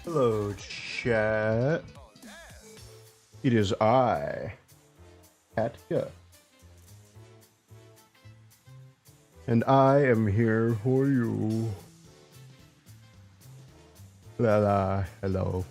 Hello, chat. It is I, Catgut. And I am here for you. Hello.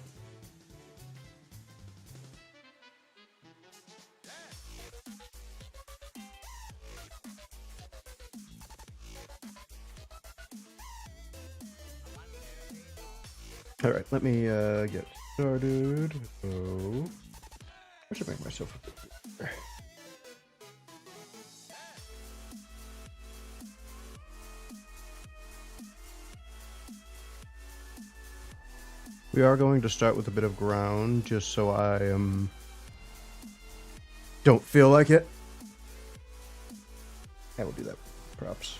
Alright, let me get started. Oh, I should make myself a bit. We are going to start with a bit of ground, just so I don't feel like it. I will do that. Props.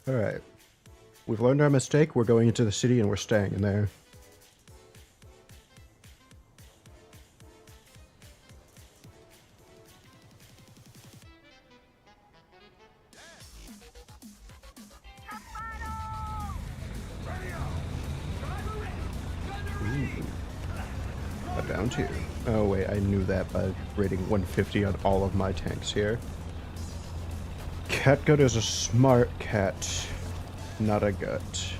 Alright. We've learned our mistake. We're going into the city and we're staying in there. A down tier. Oh wait, I knew that by rating 150 on all of my tanks here. Catgut is a smart cat, not a gut.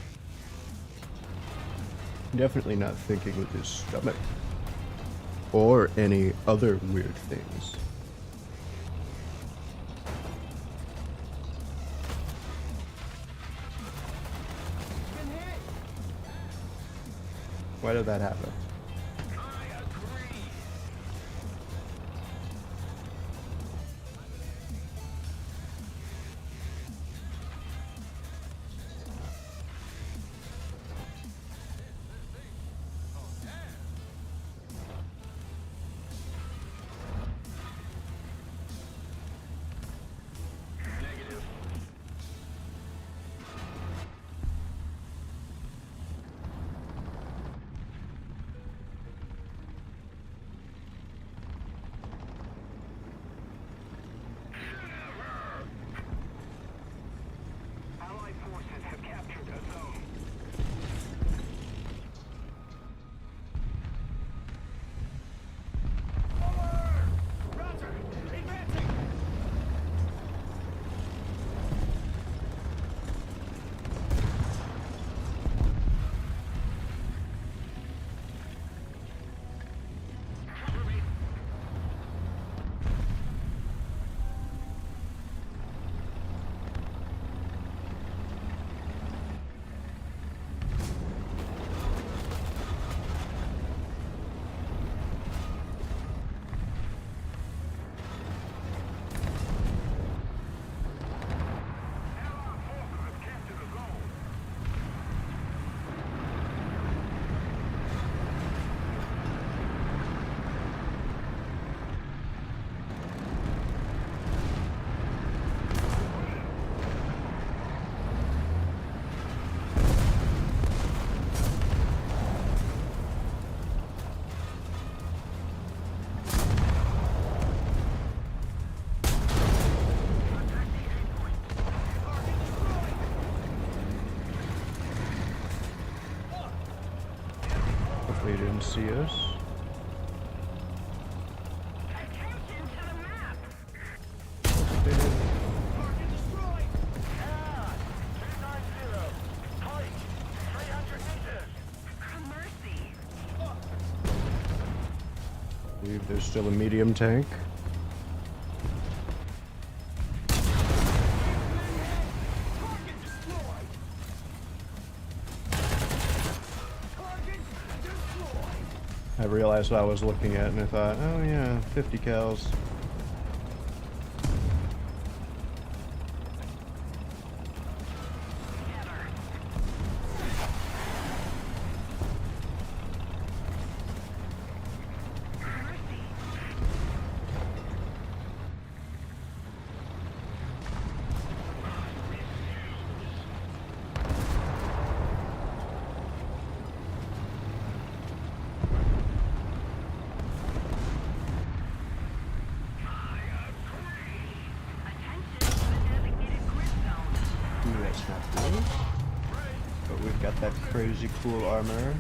Definitely not thinking with his stomach. Or any other weird things. Why did that happen? Hopefully he didn't see us. I believe there's still a medium tank. I realized what I was looking at and I thought, oh yeah, 50 cals. got that crazy cool armor.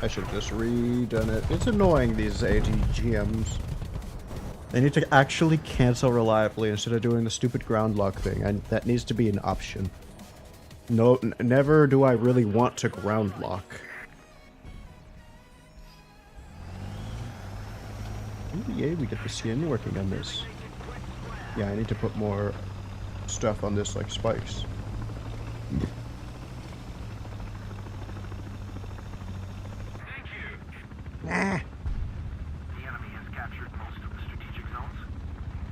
I should have just redone it. It's annoying, these ATGMs. They need to actually cancel reliably instead of doing the stupid ground lock thing, and that needs to be an option. No, never do I really want to ground lock. Ooh, yay, we get the skin working on this. Yeah, I need to put more stuff on this, like spikes. Nah. The enemy has captured most of the strategic zones.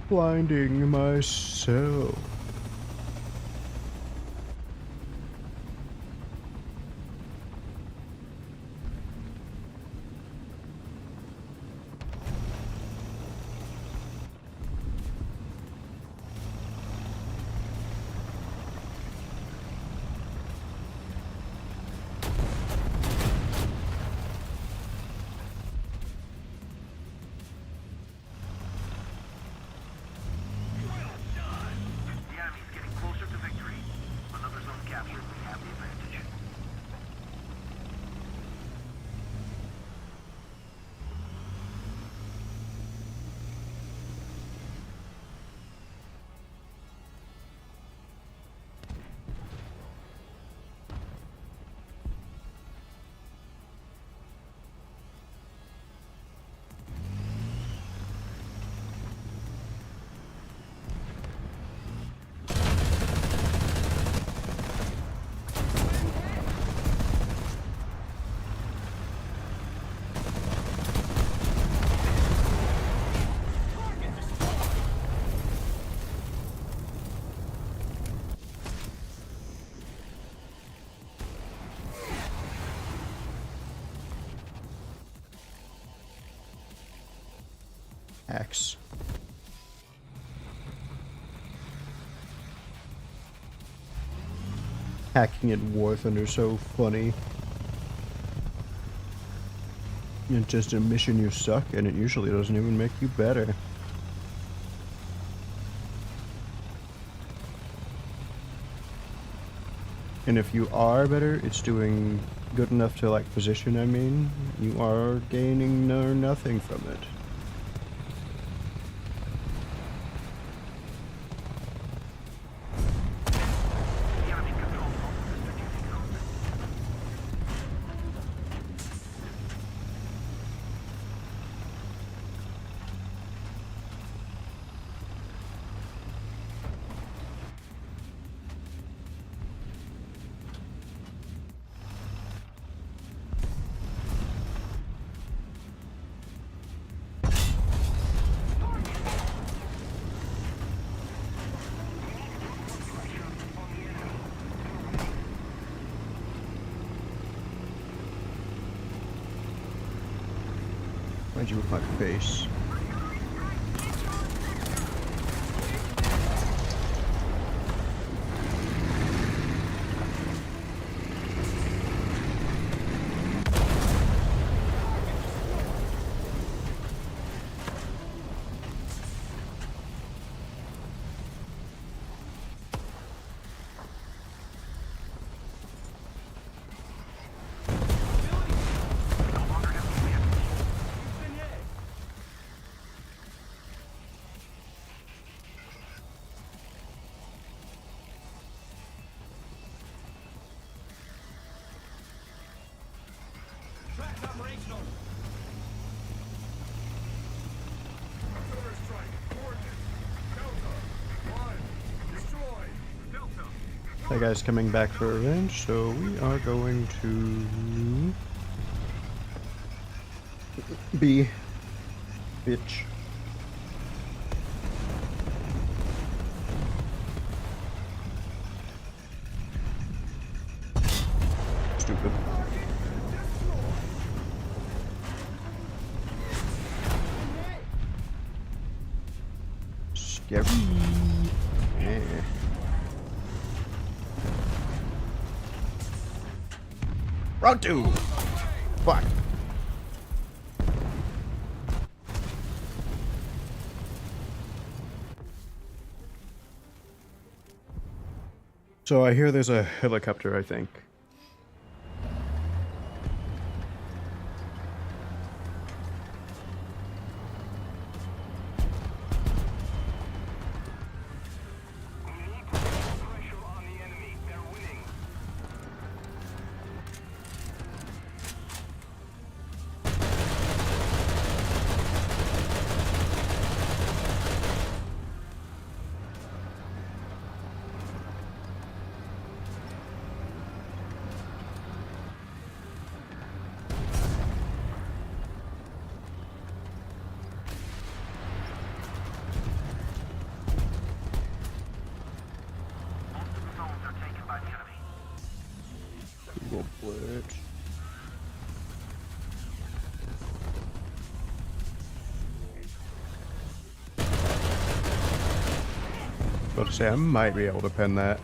Blinding myself. axe. Hacking in Warthunder so funny. It's just a mission you suck, and it usually doesn't even make you better. And if you are better, it's doing good enough to like position, I mean, you are gaining nothing from it. The enemy controls most of the strategic zones. Why'd you with my face? That guy's coming back for revenge, so we are going to be bitch. Stupid. Scary. Yeah. Round 2! Fuck. So I hear there's a helicopter, I think. Google Blitz. About to say, I might be able to pin that.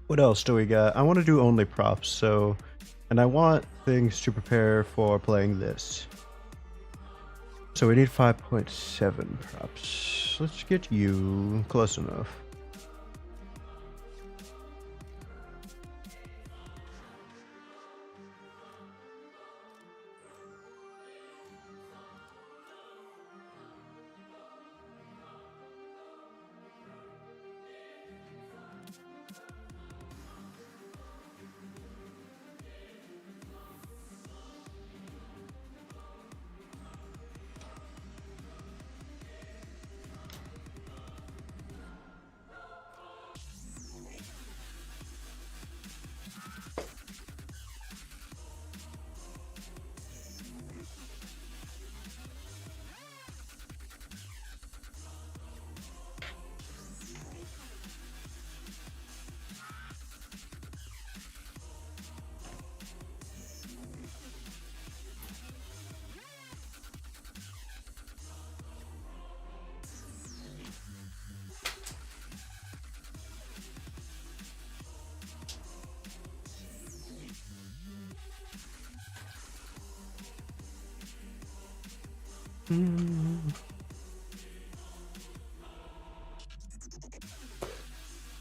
What else do we got? I want to do only props, so And I want things to prepare for playing this. So we need 5.7 props. Let's get you close enough.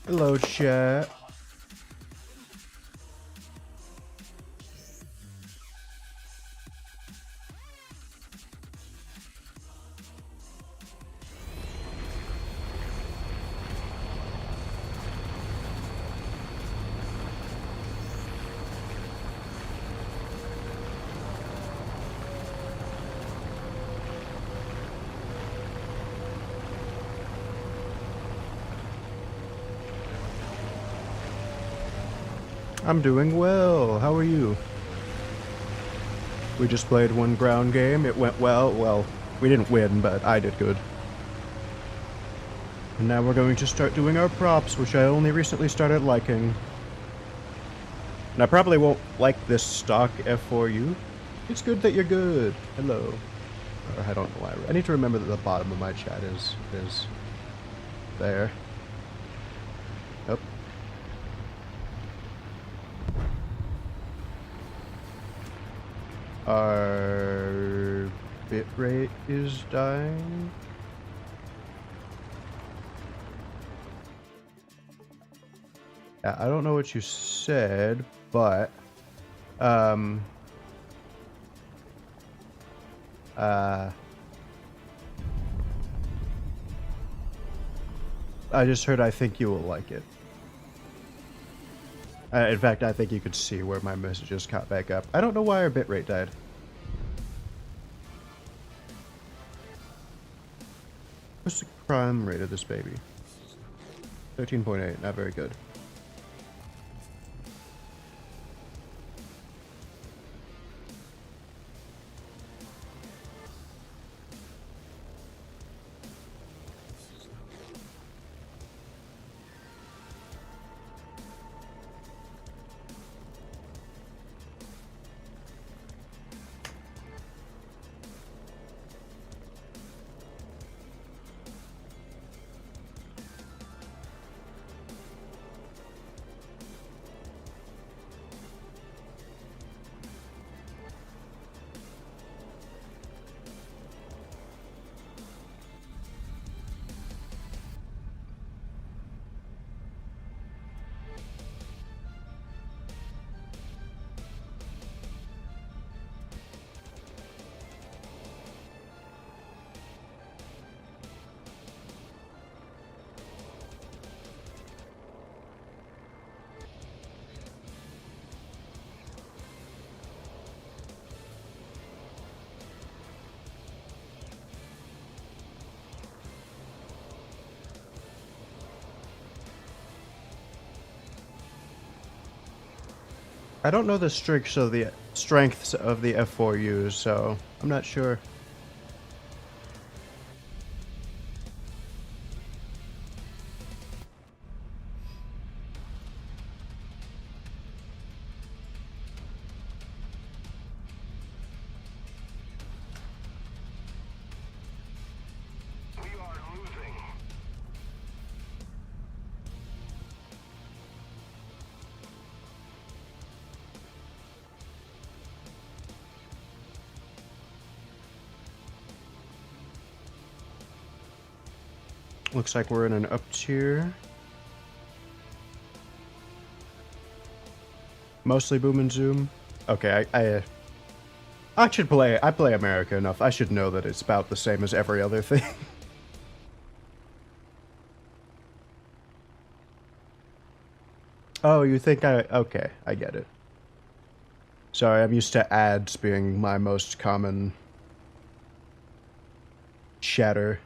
Hello, chat. I'm doing well. How are you? We just played one ground game. It went well. Well, we didn't win, but I did good. And now we're going to start doing our props, which I only recently started liking. And I probably won't like this stock F4U. It's good that you're good. Hello. Or I don't know why. I need to remember that the bottom of my chat is there. Yep. Our bitrate is dying. Yeah, I don't know what you said, but I just heard I think you will like it. In fact, I think you could see where my messages caught back up. I don't know why our bitrate died. What's the crime rate of this baby? 13.8, not very good. I don't know the strengths of the F4Us, so I'm not sure. Looks like we're in an up tier. Mostly boom and zoom. Okay, I should play. I play America enough. I should know that it's about the same as every other thing. Oh, you think I... Okay, I get it. Sorry, I'm used to ads being my most common shatter.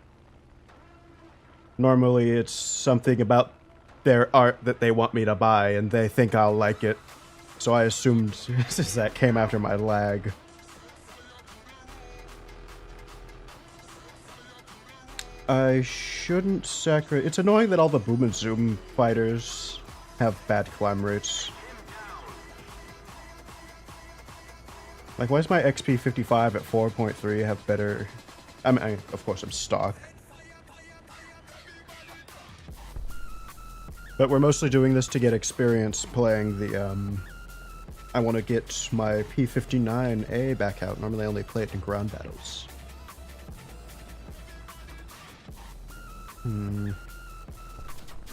Normally, it's something about their art that they want me to buy, and they think I'll like it. So I assumed that came after my lag. I shouldn't sacrifice... It's annoying that all the boom and zoom fighters have bad climb rates. Like, why is my XP 55 at 4.3 have better... I mean, of course I'm stock. But we're mostly doing this to get experience playing the, I want to get my P59A back out. Normally I only play it in ground battles.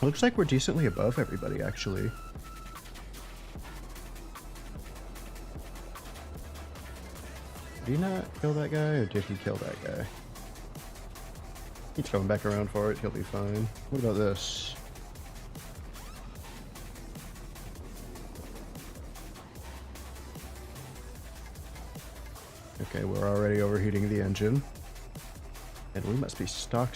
Looks like we're decently above everybody, actually. Did he not kill that guy, or did he kill that guy? He's coming back around for it, he'll be fine. What about this? Okay, we're already overheating the engine. And we must be stuck.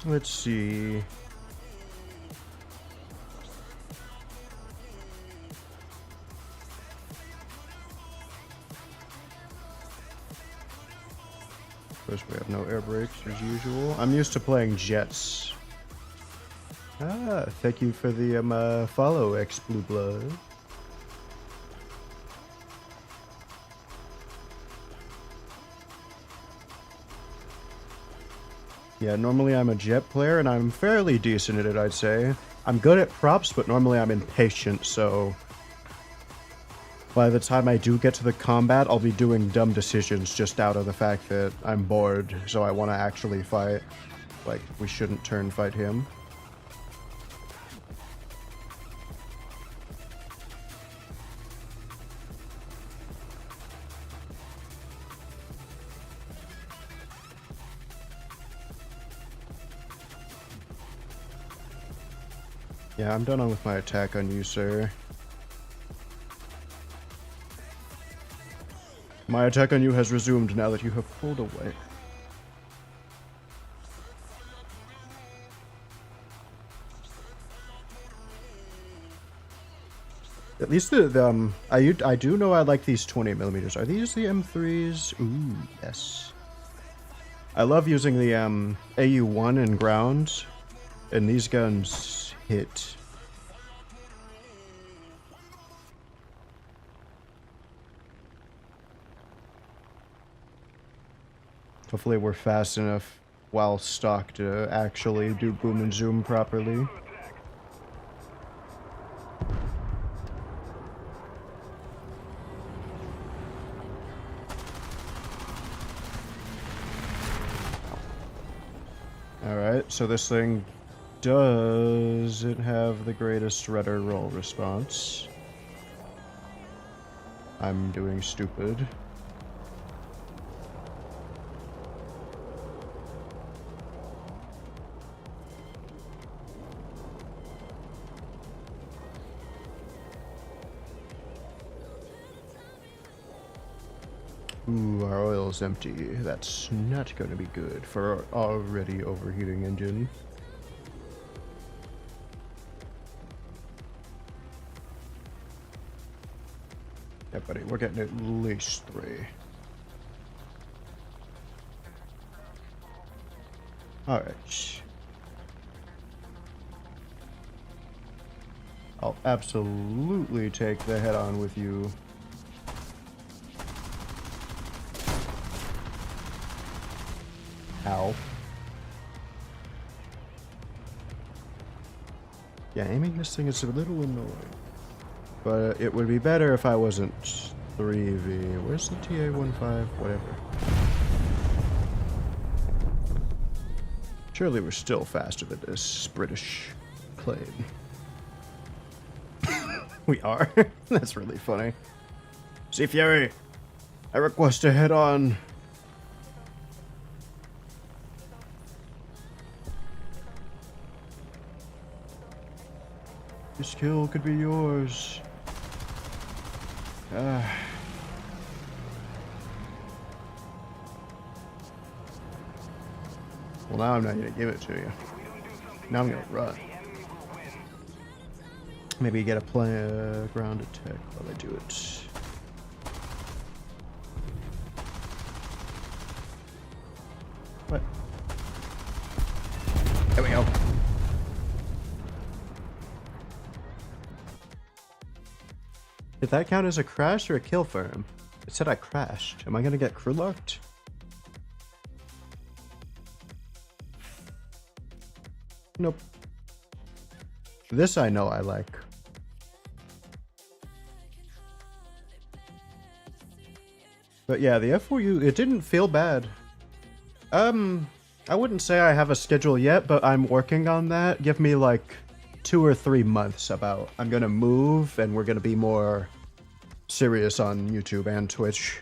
Let's see. Of course, we have no air brakes as usual. I'm used to playing jets. Ah, thank you for the follow, X Blue Blood. Yeah, normally I'm a jet player, and I'm fairly decent at it, I'd say. I'm good at props, but normally I'm impatient, so... By the time I do get to the combat, I'll be doing dumb decisions just out of the fact that I'm bored, so I want to actually fight. Like, we shouldn't turn fight him. Yeah, I'm done with my attack on you, sir. My attack on you has resumed now that you have pulled away. At least I do know I like these 20mm. Are these the M3s? Ooh, yes. I love using the AU1 in ground, and these guns hit. Hopefully we're fast enough while stock to actually do boom and zoom properly. Alright, so this thing doesn't have the greatest rudder roll response. I'm doing stupid. Ooh, our oil's empty. That's not going to be good for our already overheating engine. Yeah, buddy, we're getting at least 3. Alright. I'll absolutely take the head-on with you. Ow. Yeah, aiming this thing is a little annoying. But it would be better if I wasn't 3v. Where's the TA-15? Whatever. Surely we're still faster than this British plane. We are? That's really funny. Sea Fury, I request a head-on. This kill could be yours. Well, now I'm not gonna give it to you. Now I'm gonna run. Maybe get a ground attack while I do it. What? There we go. Did that count as a crash or a kill for him? It said I crashed. Am I gonna get crew locked? Nope. This I know I like. But yeah, the F4U, it didn't feel bad. I wouldn't say I have a schedule yet, but I'm working on that. Give me like 2 or 3 months about. I'm gonna move and we're gonna be more serious on YouTube and Twitch.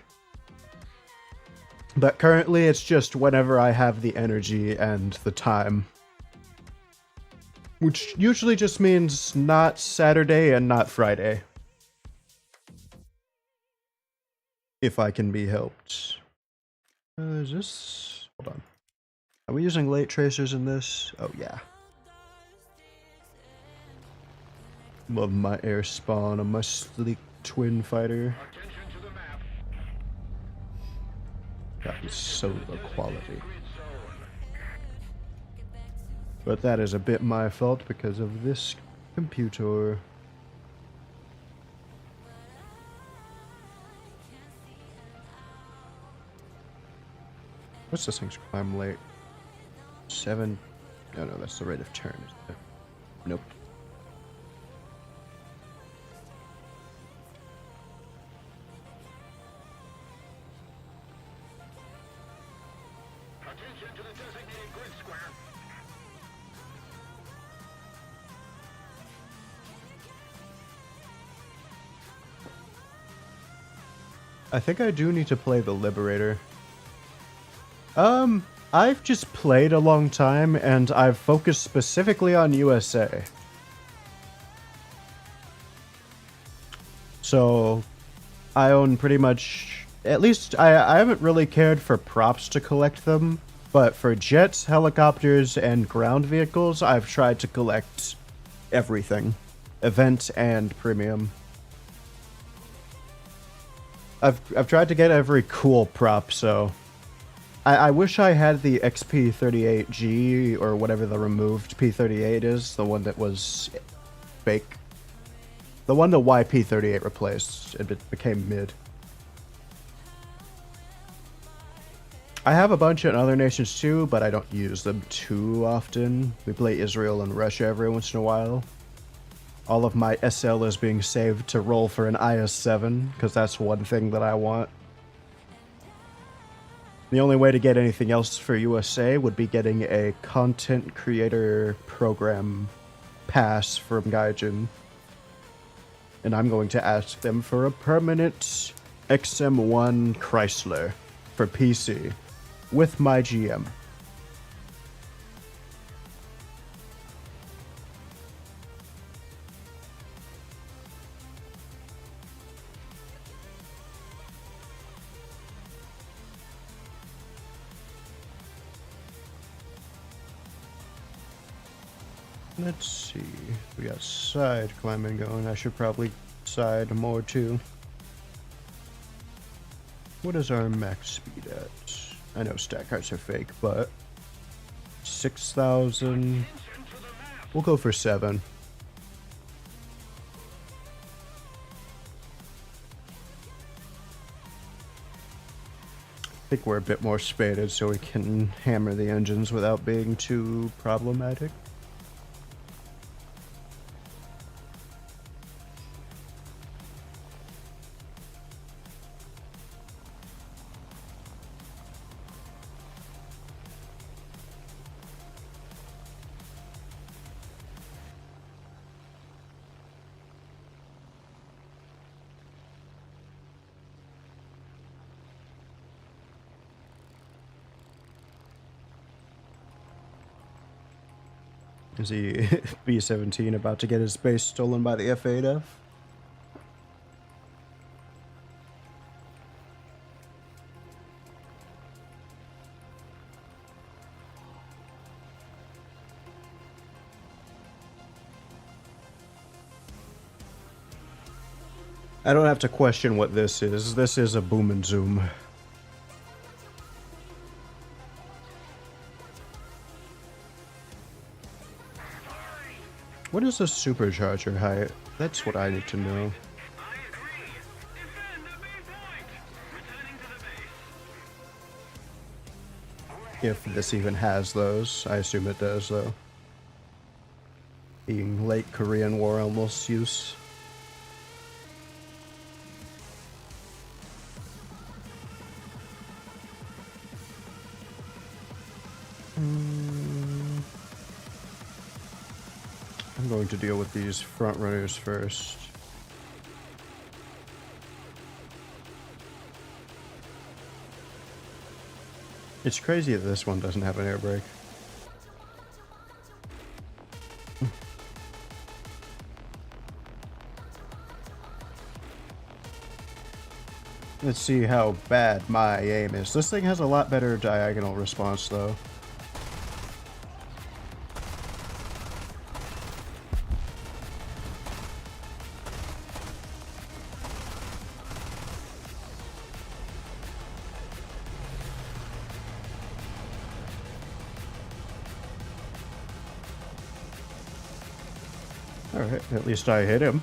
But currently it's just whenever I have the energy and the time. Which usually just means not Saturday and not Friday. If I can be helped. Is this... Hold on. Are we using late tracers in this? Oh, yeah. Love my air spawn on my sleek twin fighter. That is so low quality. But that is a bit my fault because of this computer. What's this thing's climb rate? 7. No, that's the rate of turn, isn't it? Nope. Attention to the designated grid square. I think I do need to play the Liberator. I've just played a long time, and I've focused specifically on USA. So, I own pretty much... At least, I haven't really cared for props to collect them, but for jets, helicopters, and ground vehicles, I've tried to collect everything. Event and premium. I've tried to get every cool prop, so... I wish I had the XP38G, or whatever the removed P38 is, the one that was fake. The one the YP38 replaced, it became mid. I have a bunch in other nations too, but I don't use them too often. We play Israel and Russia every once in a while. All of my SL is being saved to roll for an IS-7, because that's one thing that I want. The only way to get anything else for USA would be getting a content creator program pass from Gaijin. And I'm going to ask them for a permanent XM1 Chrysler for PC with my GM. Let's see. We got side climbing going. I should probably side more too. What is our max speed at? I know stack heights are fake, but 6,000. We'll go for 7. I think we're a bit more spaded so we can hammer the engines without being too problematic. Is he B-17 about to get his base stolen by the F8F? I don't have to question what this is. This is a boom and zoom. What is a supercharger height? That's what I need to know. If this even has those. I assume it does, though. Being late Korean War almost use. I'm going to deal with these front runners first. It's crazy that this one doesn't have an air brake. Let's see how bad my aim is. This thing has a lot better diagonal response, though. Alright, at least I hit him.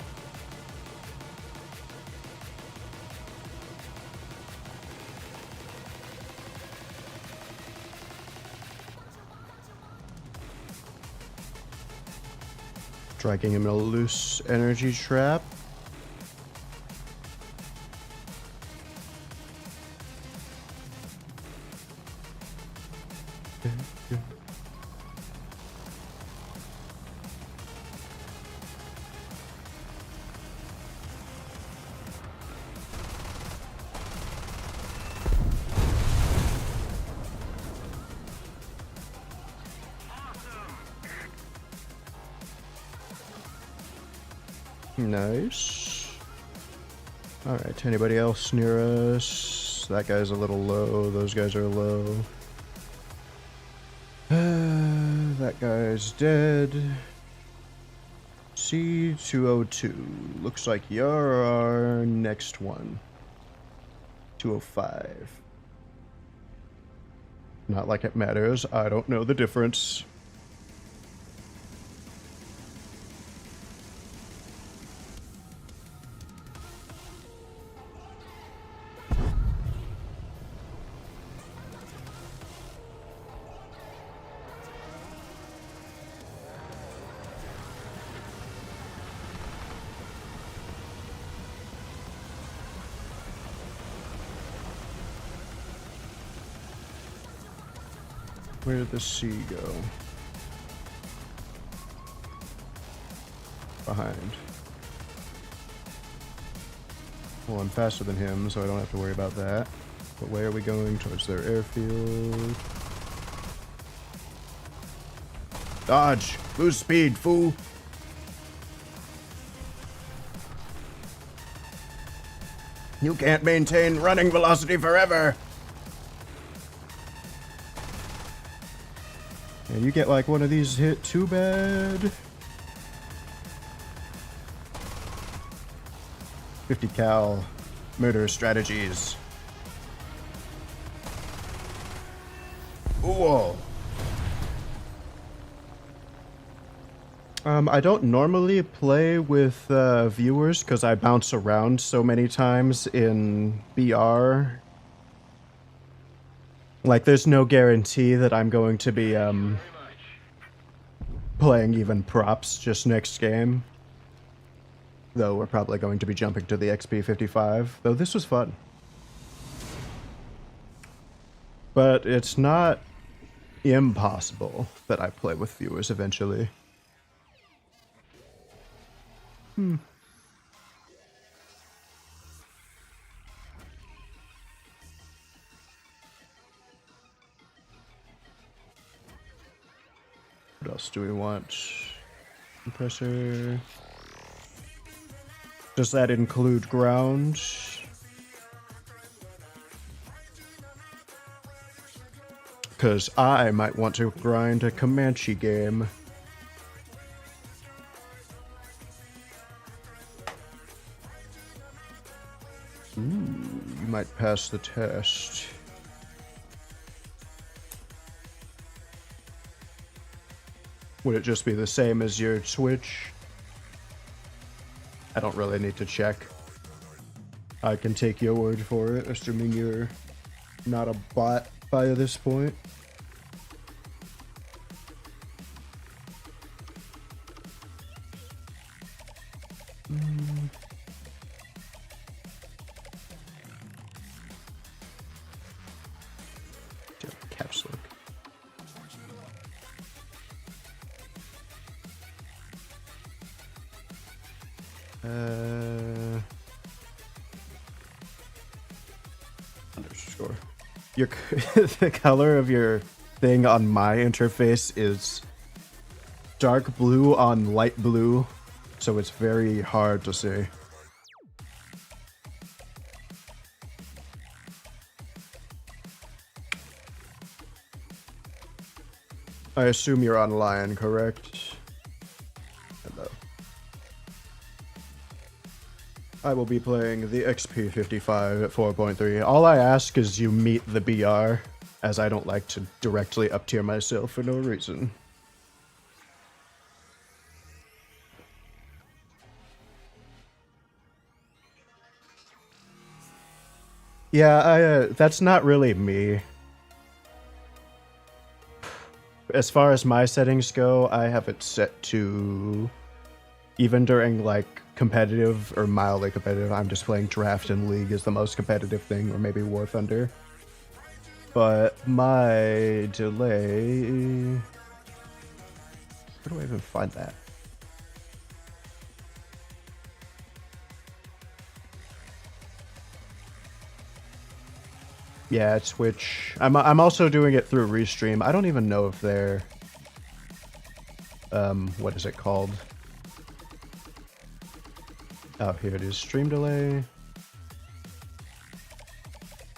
Striking him in a loose energy trap. Nice. Alright, anybody else near us? That guy's a little low, those guys are low. That guy's dead. C202. Looks like you're our next one. 205. Not like it matters, I don't know the difference. Where did the C go? Behind. Well, I'm faster than him, so I don't have to worry about that. But where are we going? Towards their airfield. Dodge! Lose speed, fool! You can't maintain running velocity forever! Yeah, you get like one of these hit too bad. 50 cal murder strategies. Whoa. I don't normally play with viewers because I bounce around so many times in BR. Like, there's no guarantee that I'm going to be playing even props just next game. Though we're probably going to be jumping to the XP55. Though this was fun. But it's not impossible that I play with viewers eventually. What else do we want? Compressor. Does that include ground? Because I might want to grind a Comanche game. Ooh, you might pass the test. Would it just be the same as your Switch? I don't really need to check. I can take your word for it, assuming you're not a bot by this point. Caps look. Underscore. Your the color of your thing on my interface is dark blue on light blue, so it's very hard to see. I assume you're online, correct? Hello. I will be playing the XP55 at 4.3. All I ask is you meet the BR, as I don't like to directly up-tier myself for no reason. Yeah, that's not really me. As far as my settings go, I have it set to even during like competitive or mildly competitive. I'm just playing draft and league is the most competitive thing, or maybe Warthunder. But my delay, where do I even find that? Yeah, it's Twitch. I'm also doing it through Restream. I don't even know if they're what is it called? Oh, here it is. Stream delay.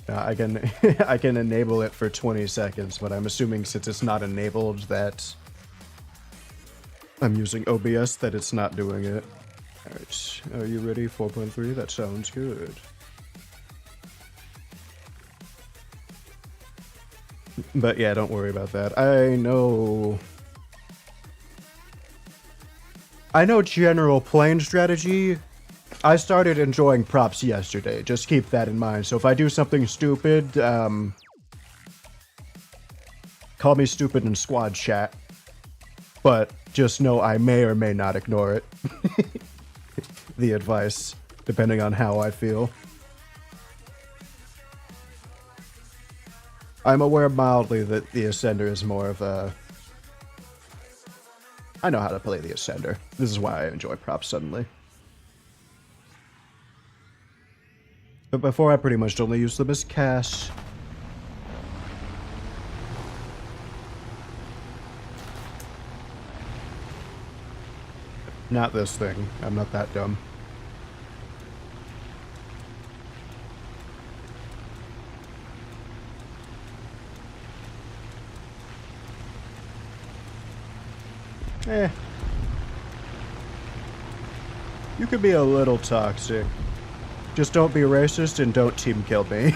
I can I can enable it for 20 seconds, but I'm assuming since it's not enabled that I'm using OBS that it's not doing it. Alright, are you ready? 4.3? That sounds good. But yeah, don't worry about that. I know general playing strategy. I started enjoying props yesterday. Just keep that in mind. So if I do something stupid, call me stupid in squad chat. But just know I may or may not ignore it. The advice, depending on how I feel. I'm aware mildly that the Ascender is more of a... I know how to play the Ascender. This is why I enjoy props suddenly. But before I pretty much only used them as cash. Not this thing. I'm not that dumb. You could be a little toxic. Just don't be racist and don't team kill me.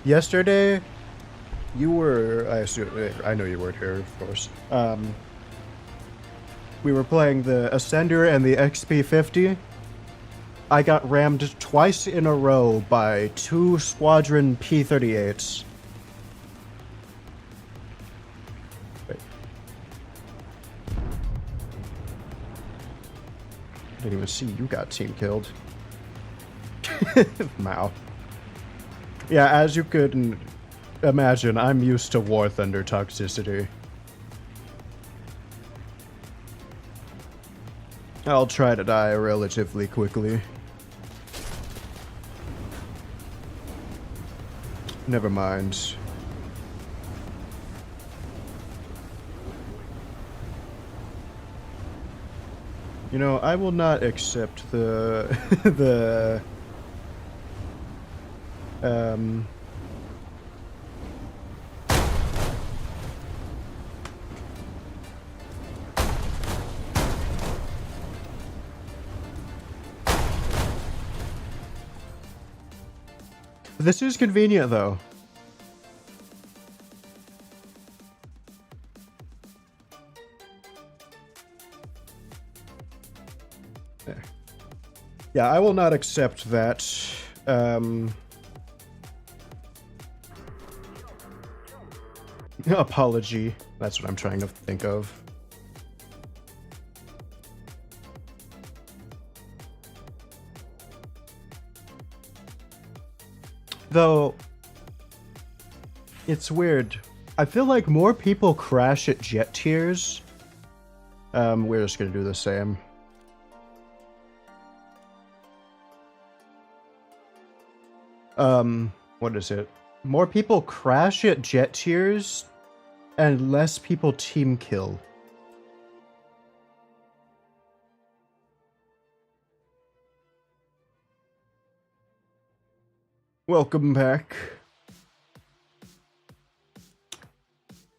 Yesterday, you were... I know you weren't here, of course. We were playing the Ascender and the XP50. I got rammed twice in a row by 2 Squadron P-38s. Wait. I didn't even see you got team killed. Wow. Yeah, as you could imagine, I'm used to Warthunder toxicity. I'll try to die relatively quickly. Never mind. You know, I will not accept the This is convenient though. There. Yeah, I will not accept that. Apology. That's what I'm trying to think of. Though, it's weird. I feel like more people crash at jet tiers. We're just gonna do the same. What is it? More people crash at jet tiers, and less people team kill. Welcome back.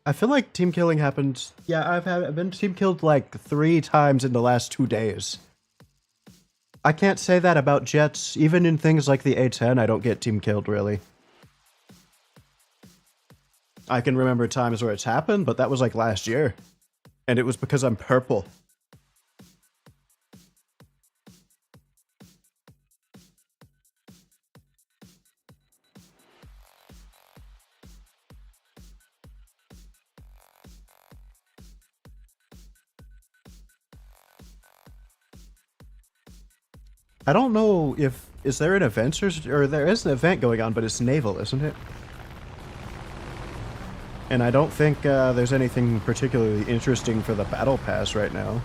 I feel like team killing happened. Yeah, I've been team killed like 3 times in the last 2 days. I can't say that about jets. Even in things like the A10, I don't get team killed really. I can remember times where it's happened, but that was like last year. And it was because I'm purple. I don't know if... Is there an event or there is an event going on, but it's naval, isn't it? And I don't think there's anything particularly interesting for the battle pass right now.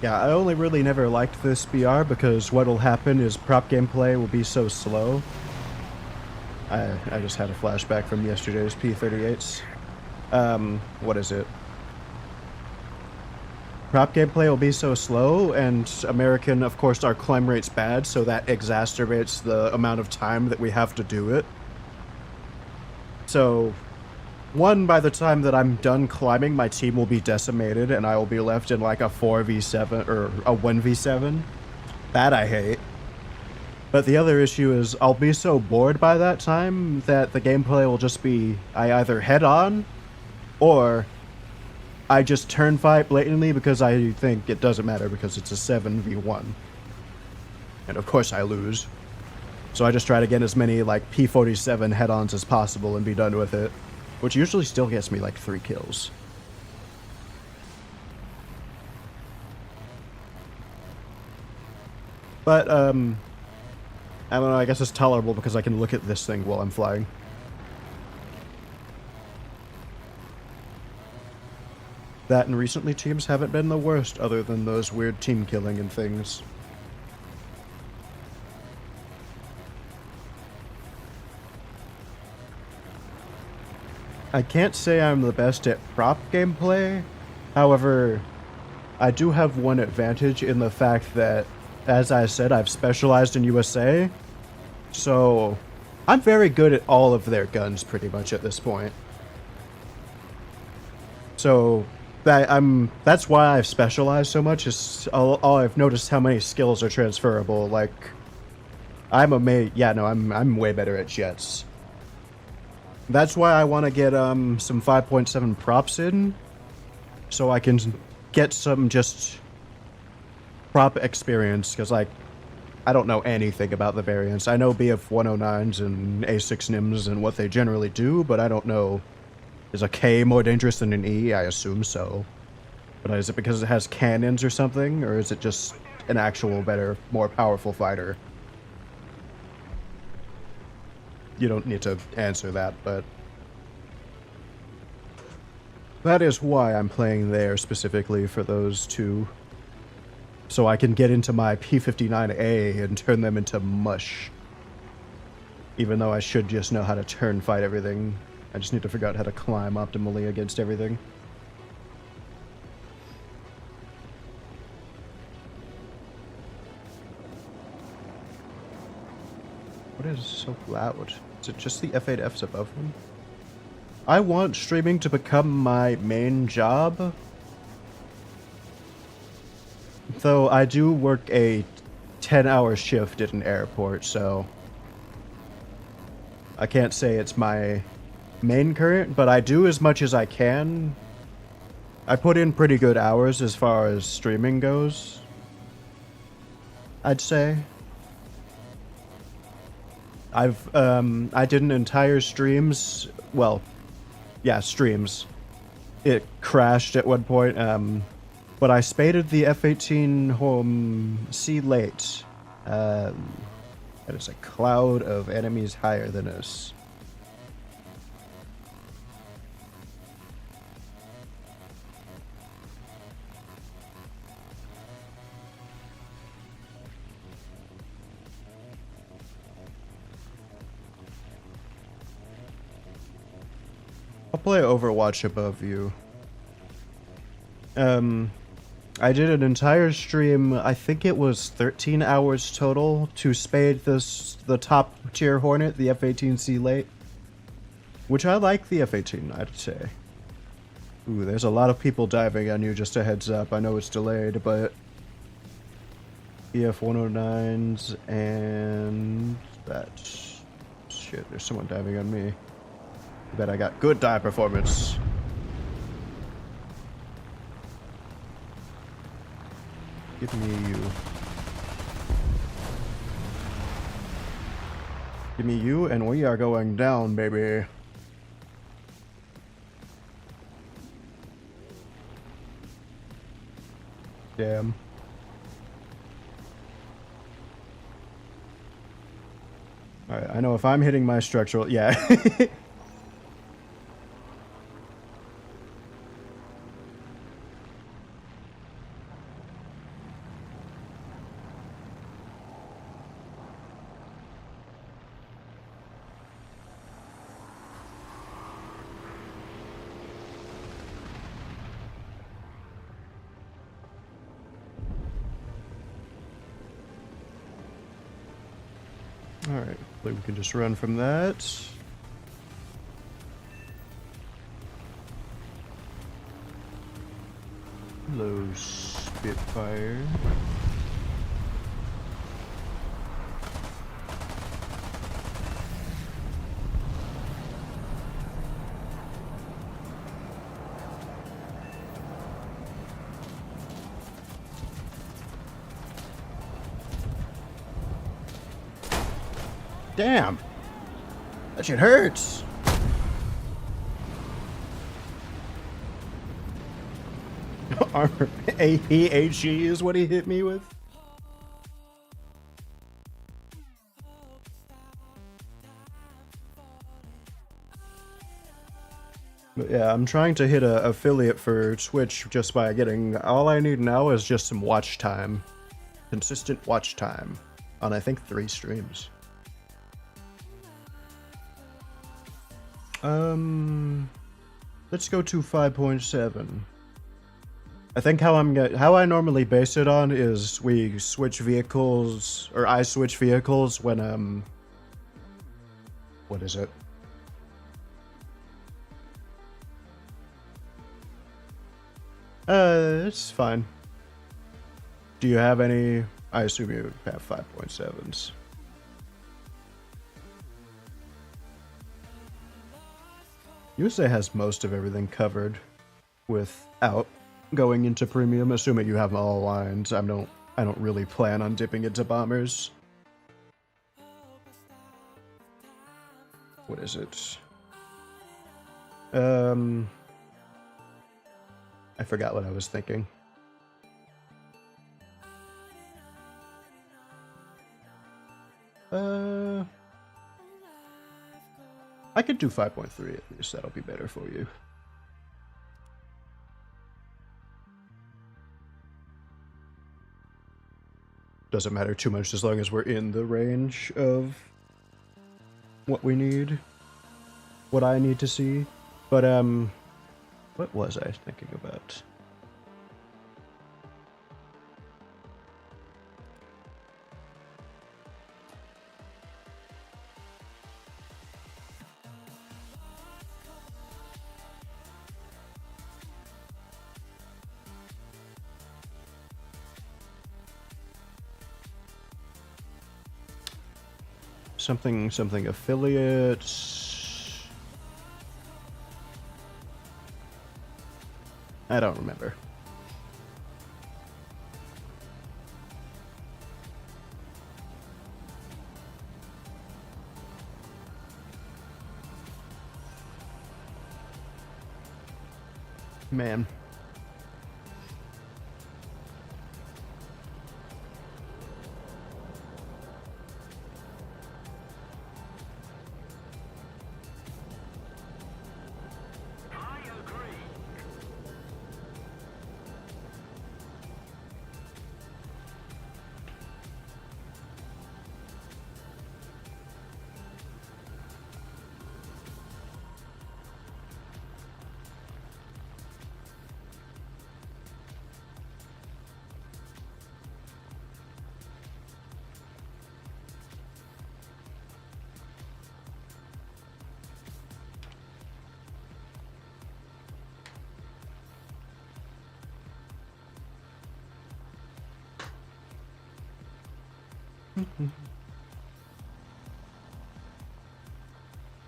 Yeah, I only really never liked this BR because what'll happen is prop gameplay will be so slow. I just had a flashback from yesterday's P38s. What is it? Prop gameplay will be so slow, and American, of course, our climb rate's bad, so that exacerbates the amount of time that we have to do it. So, one, by the time that I'm done climbing, my team will be decimated, and I will be left in like a 4v7 or a 1v7. That I hate. But the other issue is I'll be so bored by that time that the gameplay will just be I either head on or I just turn fight blatantly because I think it doesn't matter because it's a 7v1. And of course I lose. So I just try to get as many like P47 head-ons as possible and be done with it. Which usually still gets me like 3 kills. But, I don't know, I guess it's tolerable because I can look at this thing while I'm flying. That and recently teams haven't been the worst other than those weird team killing and things. I can't say I'm the best at prop gameplay, however, I do have one advantage in the fact that, as I said, I've specialized in USA, so I'm very good at all of their guns pretty much at this point. So that's why I've specialized so much, is all I've noticed how many skills are transferable. Like, I'm way better at jets. That's why I want to get some 5.7 props in, so I can get some just prop experience, because like I don't know anything about the variants. I know BF 109s and A6 NIMs and what they generally do, but I don't know. Is a K more dangerous than an E? I assume so. But is it because it has cannons or something, or is it just an actual better, more powerful fighter? You don't need to answer that, but That is why I'm playing there specifically for those two. So I can get into my P59A and turn them into mush. Even though I should just know how to turn fight everything. I just need to figure out how to climb optimally against everything. What is so loud? Is it just the F8Fs above them? I want streaming to become my main job. Though I do work a 10-hour shift at an airport, so I can't say it's my main current, but I do as much as I can. I put in pretty good hours as far as streaming goes, I'd say. I did an entire streams, well, yeah, streams. It crashed at one point, but I spaded the F-18 home sea late. That is a cloud of enemies higher than us. I'll play Overwatch above you. I did an entire stream, I think it was 13 hours total, to spade the top tier Hornet, the F-18C late. Which I like the F-18, I'd say. Ooh, there's a lot of people diving on you, just a heads up. I know it's delayed, but... EF-109s and... that... Shit, there's someone diving on me. I bet I got good dive performance. Give me you. Give me you, and we are going down, baby. Damn. Alright, I know if I'm hitting my structural... Yeah. Alright, hopefully we can just run from that. Hello, Spitfire. Damn! That shit hurts! Armor APHE is what he hit me with? But yeah, I'm trying to hit a affiliate for Twitch just by getting... All I need now is just some watch time. Consistent watch time. On I think 3 streams. Let's go to 5.7. I think how I normally base it on is we switch vehicles, or I switch vehicles when what is it? It's fine. Do you have any? I assume you have 5.7s. USA has most of everything covered without going into premium, assuming you have all lines. I don't really plan on dipping into bombers. What is it? I forgot what I was thinking. I could do 5.3 at least. That'll be better for you. doesn't matter too much as long as we're in the range of what we need, what I need to see. But what was I thinking about? Something affiliates. I don't remember. Man.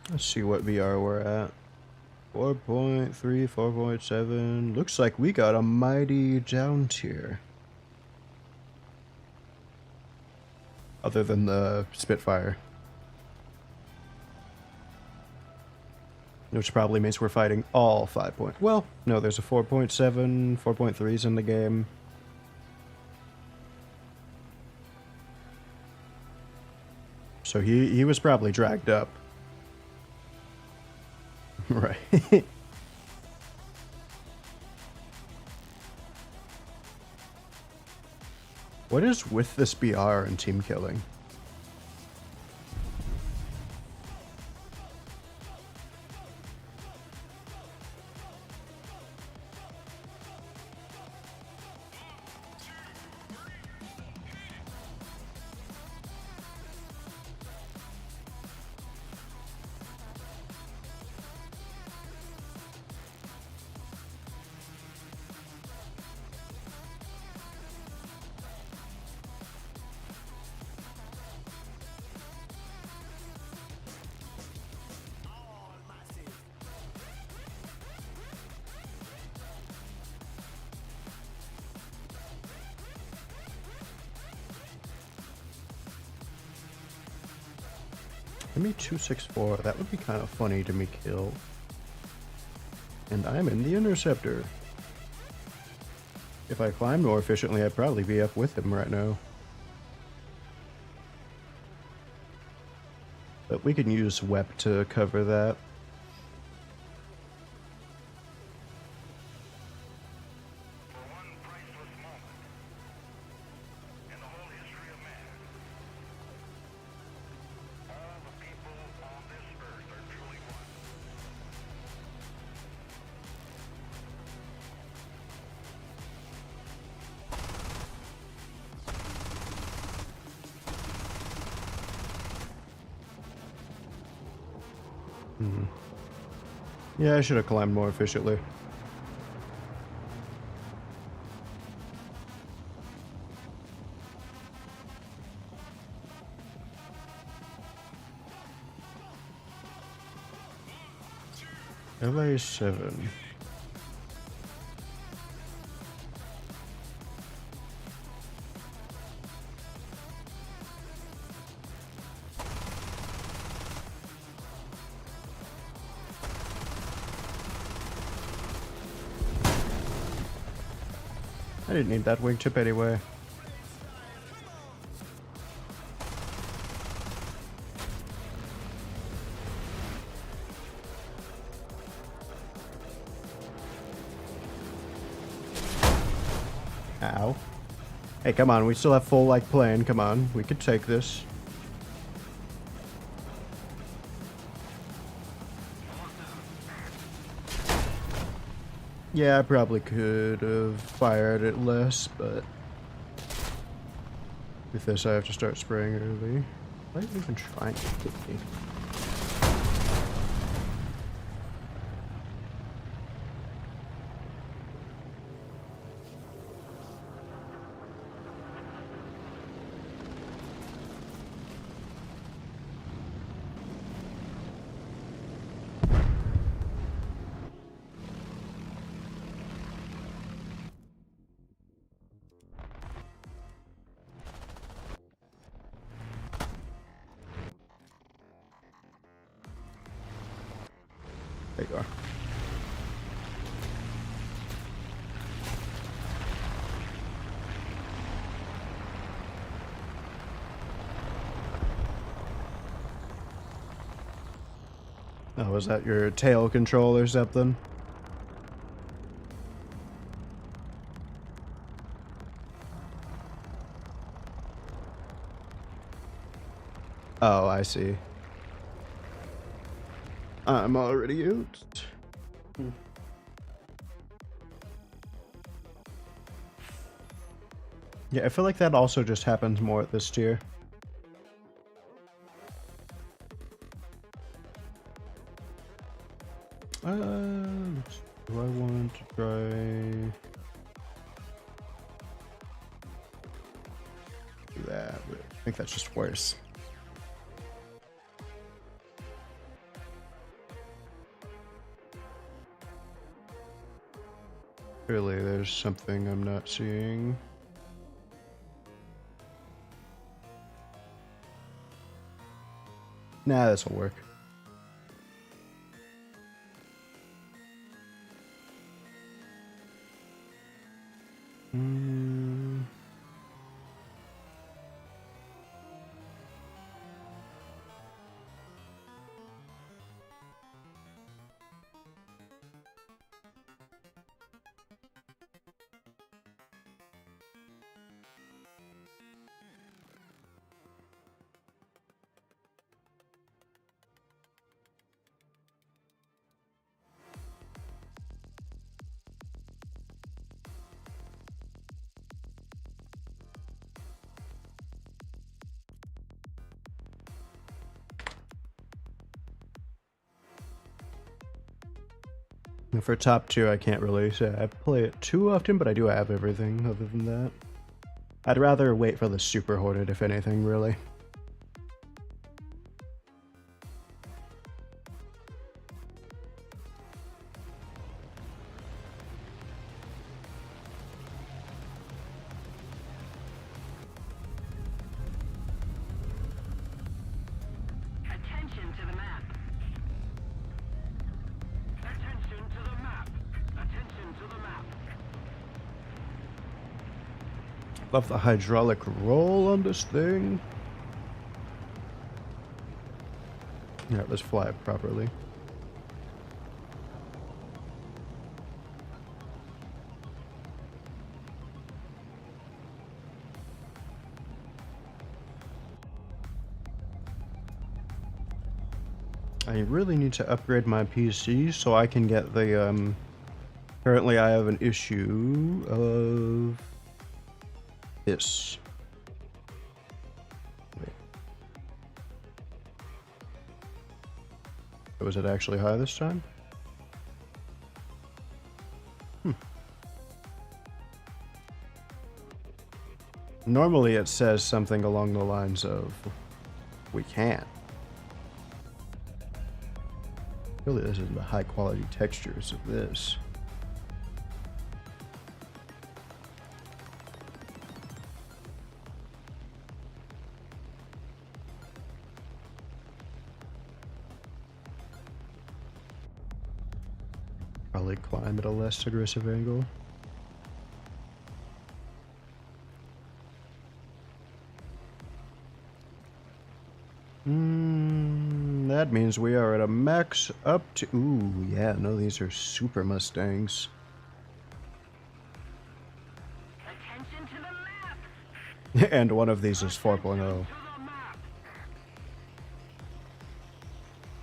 Let's see what VR we're at. 4.3, 4.7. Looks like we got a mighty down tier. Other than the Spitfire. Which probably means we're fighting all 5 point. Well, no, there's a 4.7, 4.3s in the game. So he was probably dragged up. Right. What is with this BR and team killing? Give me 264. That would be kind of funny to me kill. And I'm in the interceptor. If I climbed more efficiently, I'd probably be up with him right now. But we can use WEP to cover that. Yeah, I should have climbed more efficiently. LA7. I didn't need that wingtip anyway. Ow. Hey, come on, we still have full, like, plane. Come on, we could take this. Yeah, I probably could have fired it less, but... With this, I have to start spraying early. Why are you even trying to hit me? There you are. Oh, was that your tail control or something? Oh, I see. I'm already out. Yeah, I feel like that also just happens more at this tier. Do I want to try that? I think that's just worse. Clearly, there's something I'm not seeing. Nah, this will work. For top 2, I can't really say I play it too often, but I do have everything other than that. I'd rather wait for the super hoarded, if anything, really. Attention to the map. Attention to the map. Attention to the map. Love the hydraulic roll on this thing. Yeah, let's fly it properly. I really need to upgrade my PC so I can get the, currently I have an issue of this. Wait. Was it actually high this time? Normally it says something along the lines of, we can't. Really, this is the high quality textures of this. Probably climb at a less aggressive angle. That means we are at a max up to... Ooh, yeah, no, these are super Mustangs. Attention to the map. And one of these is 4.0.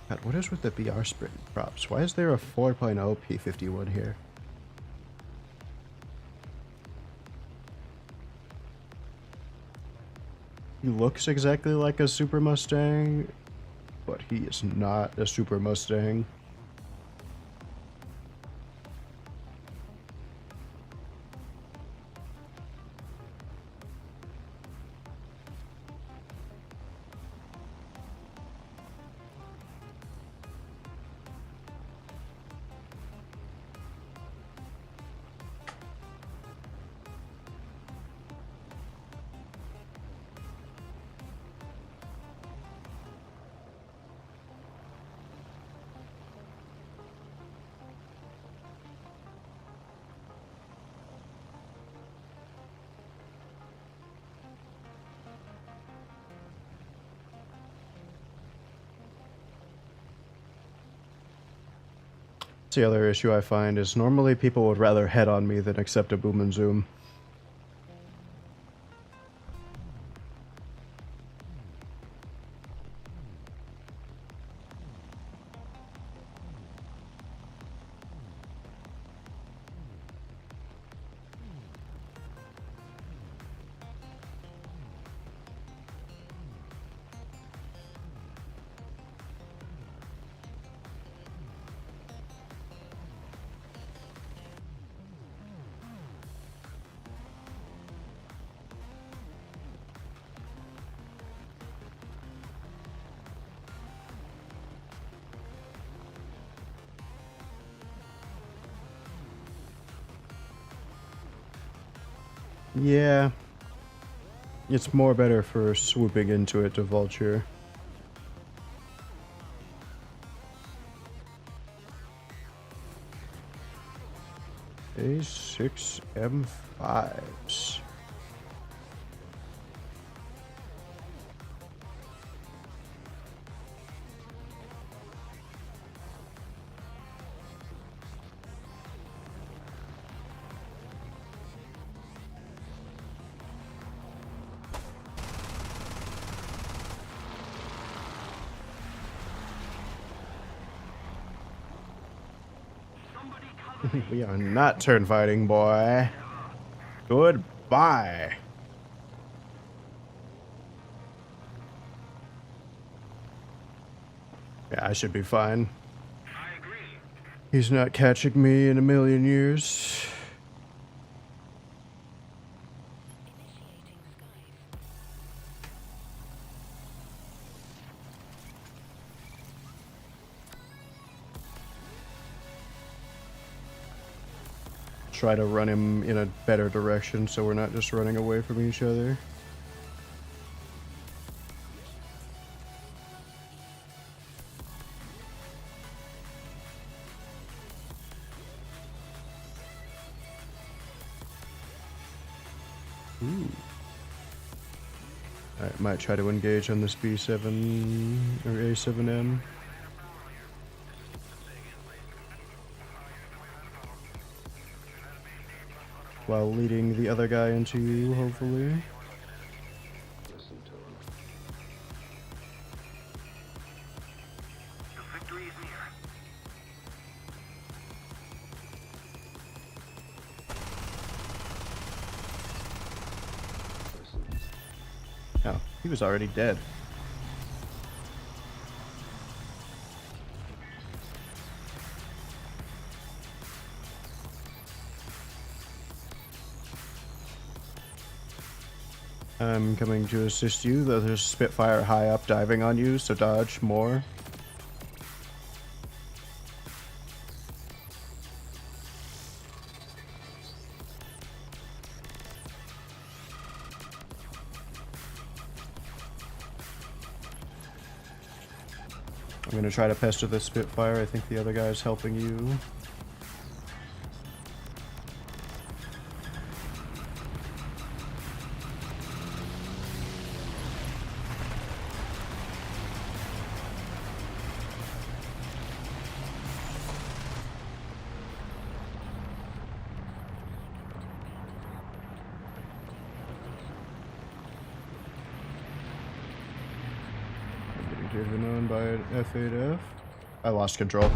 God, what is with the BR sprint props? Why is there a 4.0 P51 here? He looks exactly like a Super Mustang, but he is not a Super Mustang. That's the other issue I find is normally people would rather head on me than accept a boom and zoom. Yeah. It's more better for swooping into it to vulture. A6 M5s. We are not turn fighting, boy. Goodbye. Yeah, I should be fine. I agree. He's not catching me in a million years. Try to run him in a better direction so we're not just running away from each other. Ooh. I might try to engage on this B7 or A7M. While leading the other guy into you, hopefully. The victory is near. Oh, he was already dead. I'm coming to assist you, though there's Spitfire high up diving on you, so dodge more. I'm gonna try to pester the Spitfire. I think the other guy is helping you. given on by an F8F. I lost control.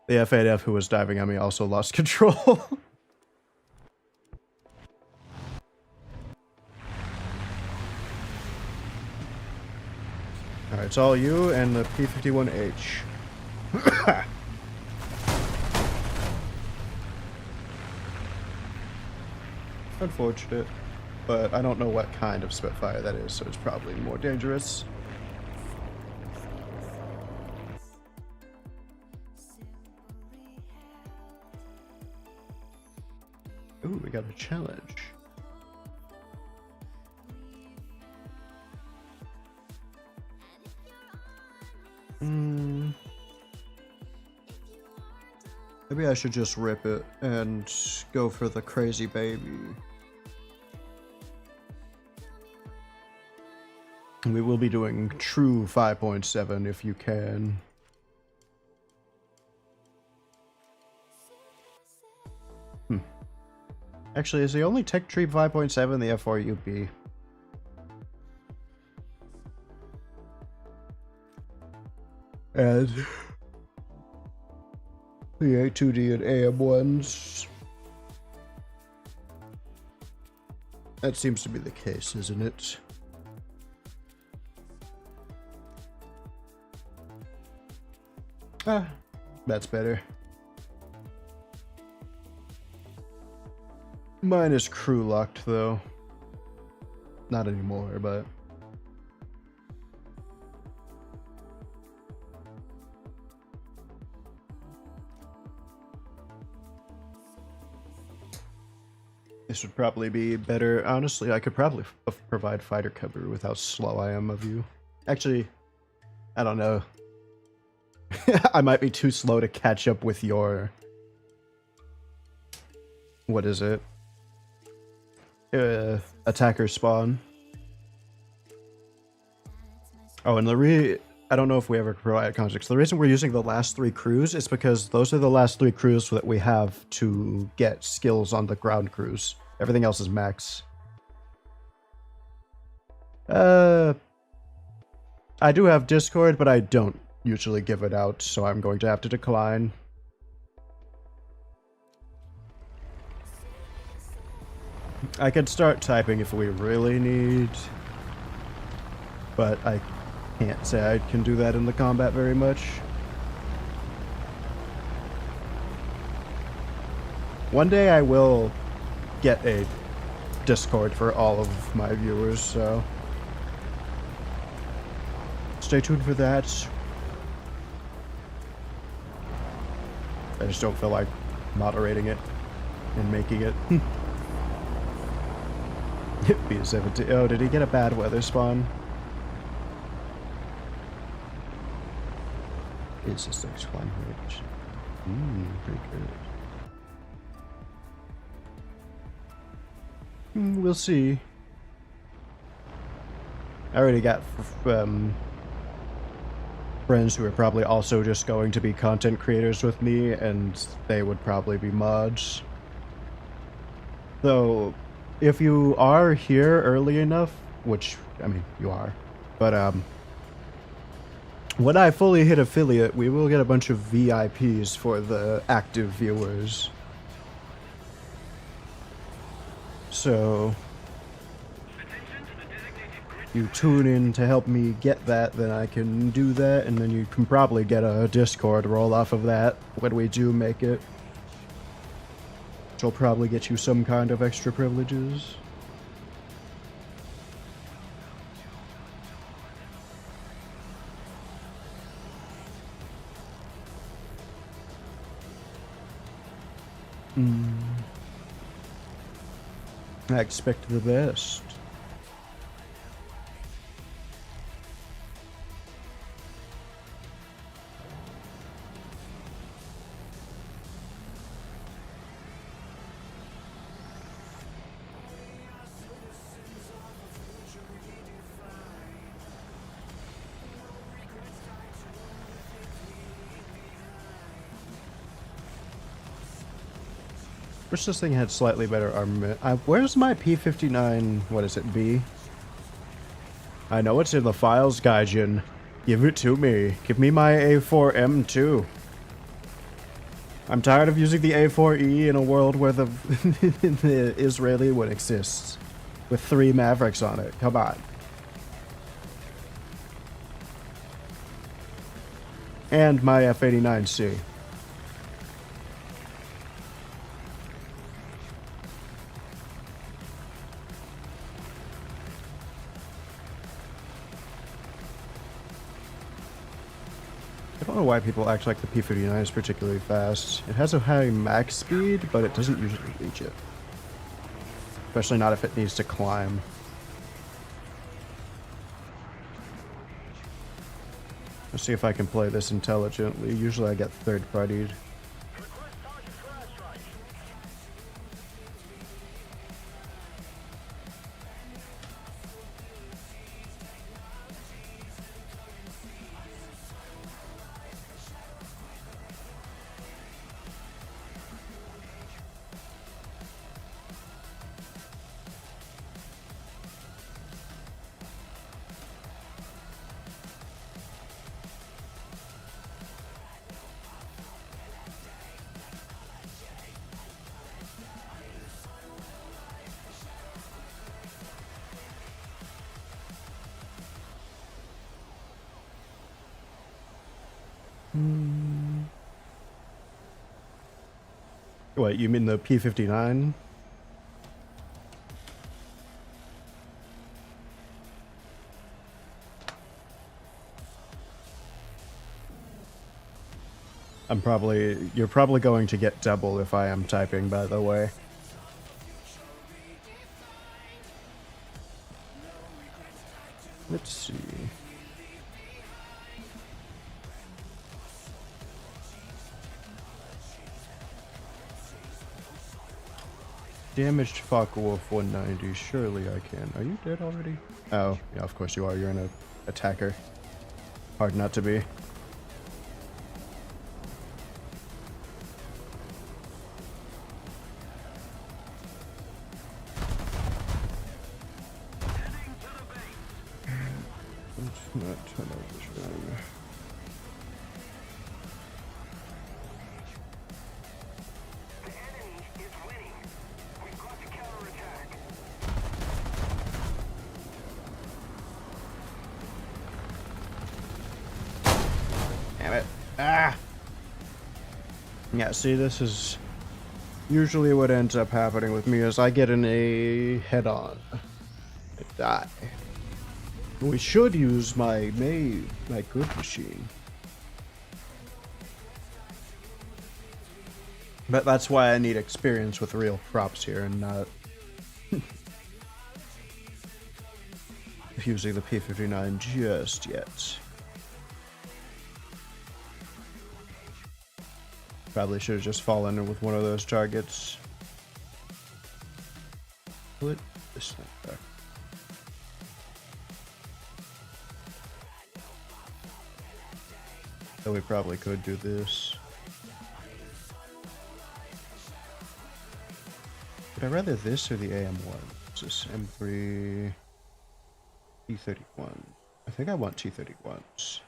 The F8F who was diving at me also lost control. Alright, it's all you and the P-51H. Unfortunate, but I don't know what kind of Spitfire that is, so it's probably more dangerous. Ooh, we got a challenge. Maybe I should just rip it and go for the crazy baby. We will be doing true 5.7 if you can. Actually, is the only tech tree 5.7 the F4UB? And the A2D and AM1s. That seems to be the case, isn't it? Ah, that's better. Mine is crew locked though. Not anymore, but this would probably be better. Honestly, I could probably provide fighter cover with how slow I am of you. Actually, I don't know. I might be too slow to catch up with your... What is it? Attacker spawn. Oh, and I don't know if we ever provide context. The reason we're using the last 3 crews is because those are the last 3 crews that we have to get skills on the ground crews. Everything else is max. I do have Discord, but I don't usually give it out, so I'm going to have to decline. I could start typing if we really need, but I can't say I can do that in the combat very much. One day I will get a Discord for all of my viewers, so stay tuned for that. I just don't feel like moderating it and making it. B-17. Oh, did he get a bad weather spawn? Is this next climb range? Pretty good. We'll see. I already got friends who are probably also just going to be content creators with me, and they would probably be mods. So, if you are here early enough, which, I mean, you are, but, when I fully hit affiliate, we will get a bunch of VIPs for the active viewers. So, you tune in to help me get that, then I can do that, and then you can probably get a Discord roll off of that when we do make it. Which will probably get you some kind of extra privileges. I expect the best. Wish this thing had slightly better armament. Where's my P59? What is it, B? I know it's in the files, Gaijin. Give it to me. Give me my A4M2. I'm tired of using the A4E in a world where the, the Israeli one exists. With 3 Mavericks on it. Come on. And my F89C. I don't know why people act like the P59 is particularly fast. It has a high max speed, but it doesn't usually reach it. Especially not if it needs to climb. Let's see if I can play this intelligently. Usually I get third-partied. What, you mean the P59? You're probably going to get double if I am typing, by the way. Let's see. Damaged Focke-Wulf 190. Surely I can. Are you dead already? Oh, yeah, of course you are. You're an attacker. Hard not to be. Not television. Damn it. Ah! Yeah, see, this is usually what ends up happening with me is I get in a head-on. I die. We should use my good machine. But that's why I need experience with real props here and not using the P59 just yet. Probably should have just fallen in with one of those targets. Put this thing back. So we probably could do this. Would I rather this or the AM1? Is this M3 T31? I think I want T31s.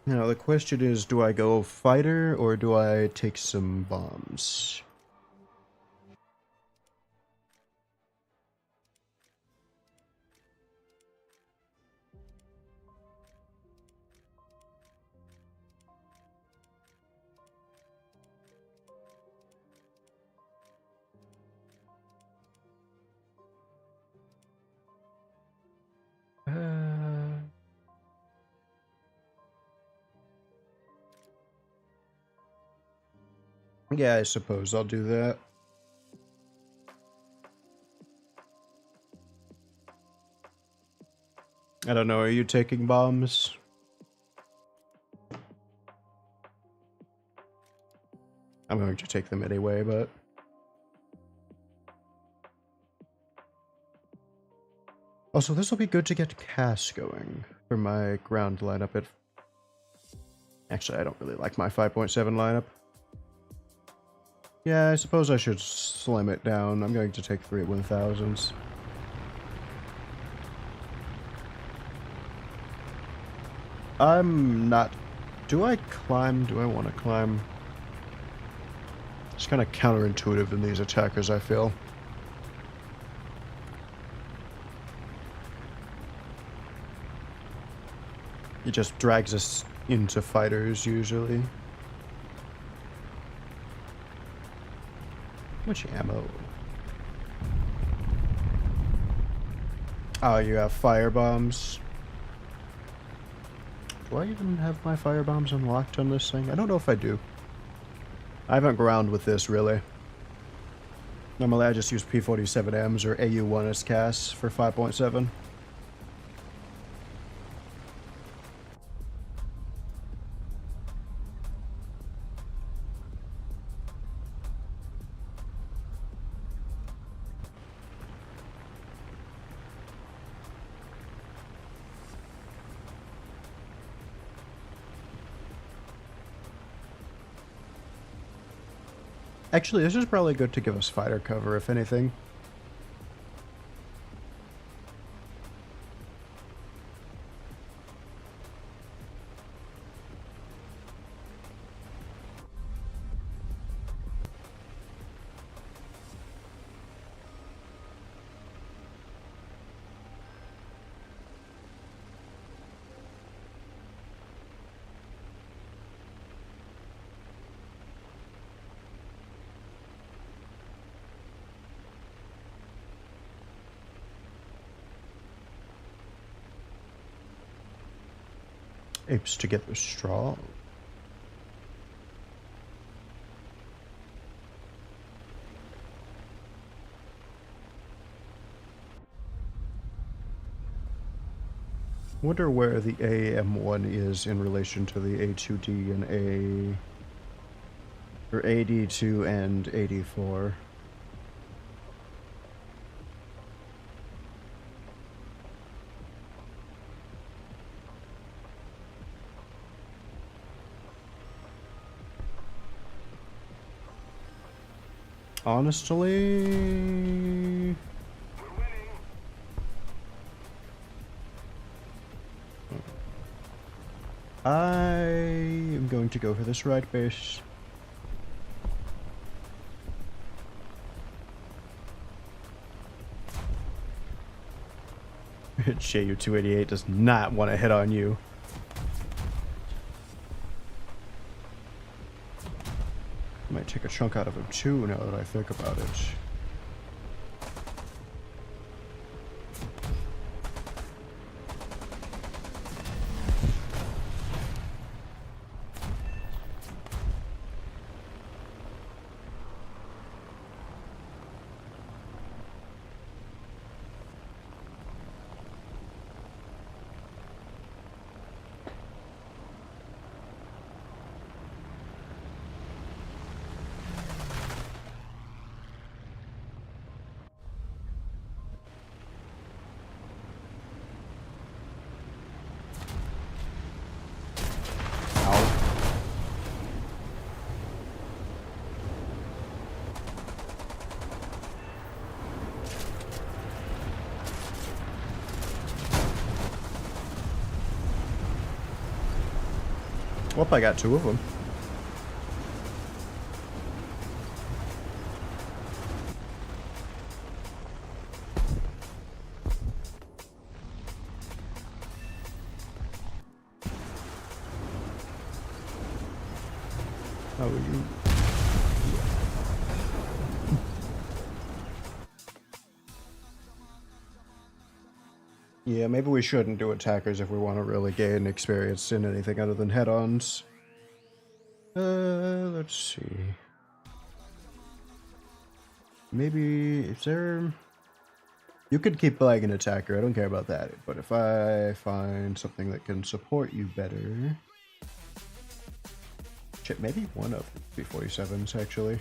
Now the question is, do I go fighter or do I take some bombs? Yeah, I suppose I'll do that. I don't know, are you taking bombs? I'm going to take them anyway, but... Also, this will be good to get Cass going for my ground lineup. Actually, I don't really like my 5.7 lineup. Yeah, I suppose I should slim it down. I'm going to take 3 1000s. I'm not... Do I climb? Do I want to climb? It's kind of counterintuitive in these attackers, I feel. It just drags us into fighters, usually. Much ammo? Oh, you have fire bombs. Do I even have my fire bombs unlocked on this thing? I don't know if I do. I haven't ground with this, really. Normally I just use P47Ms or AU1 as Cass for 5.7. Actually, this is probably good to give us fighter cover, if anything. Apes to get the straw. Wonder where the AM1 is in relation to the A2D and or AD2 and AD4. Honestly, I am going to go for this right base. JU288 does not want to hit on you. Might take a chunk out of him too, now that I think about it. Well, I got 2 of them. How are you? Yeah, maybe we shouldn't do attackers if we want to really gain experience in anything other than head-ons. Let's see. Maybe, is there... You could keep playing an attacker, I don't care about that. But if I find something that can support you better... Shit, maybe one of the B47s, actually.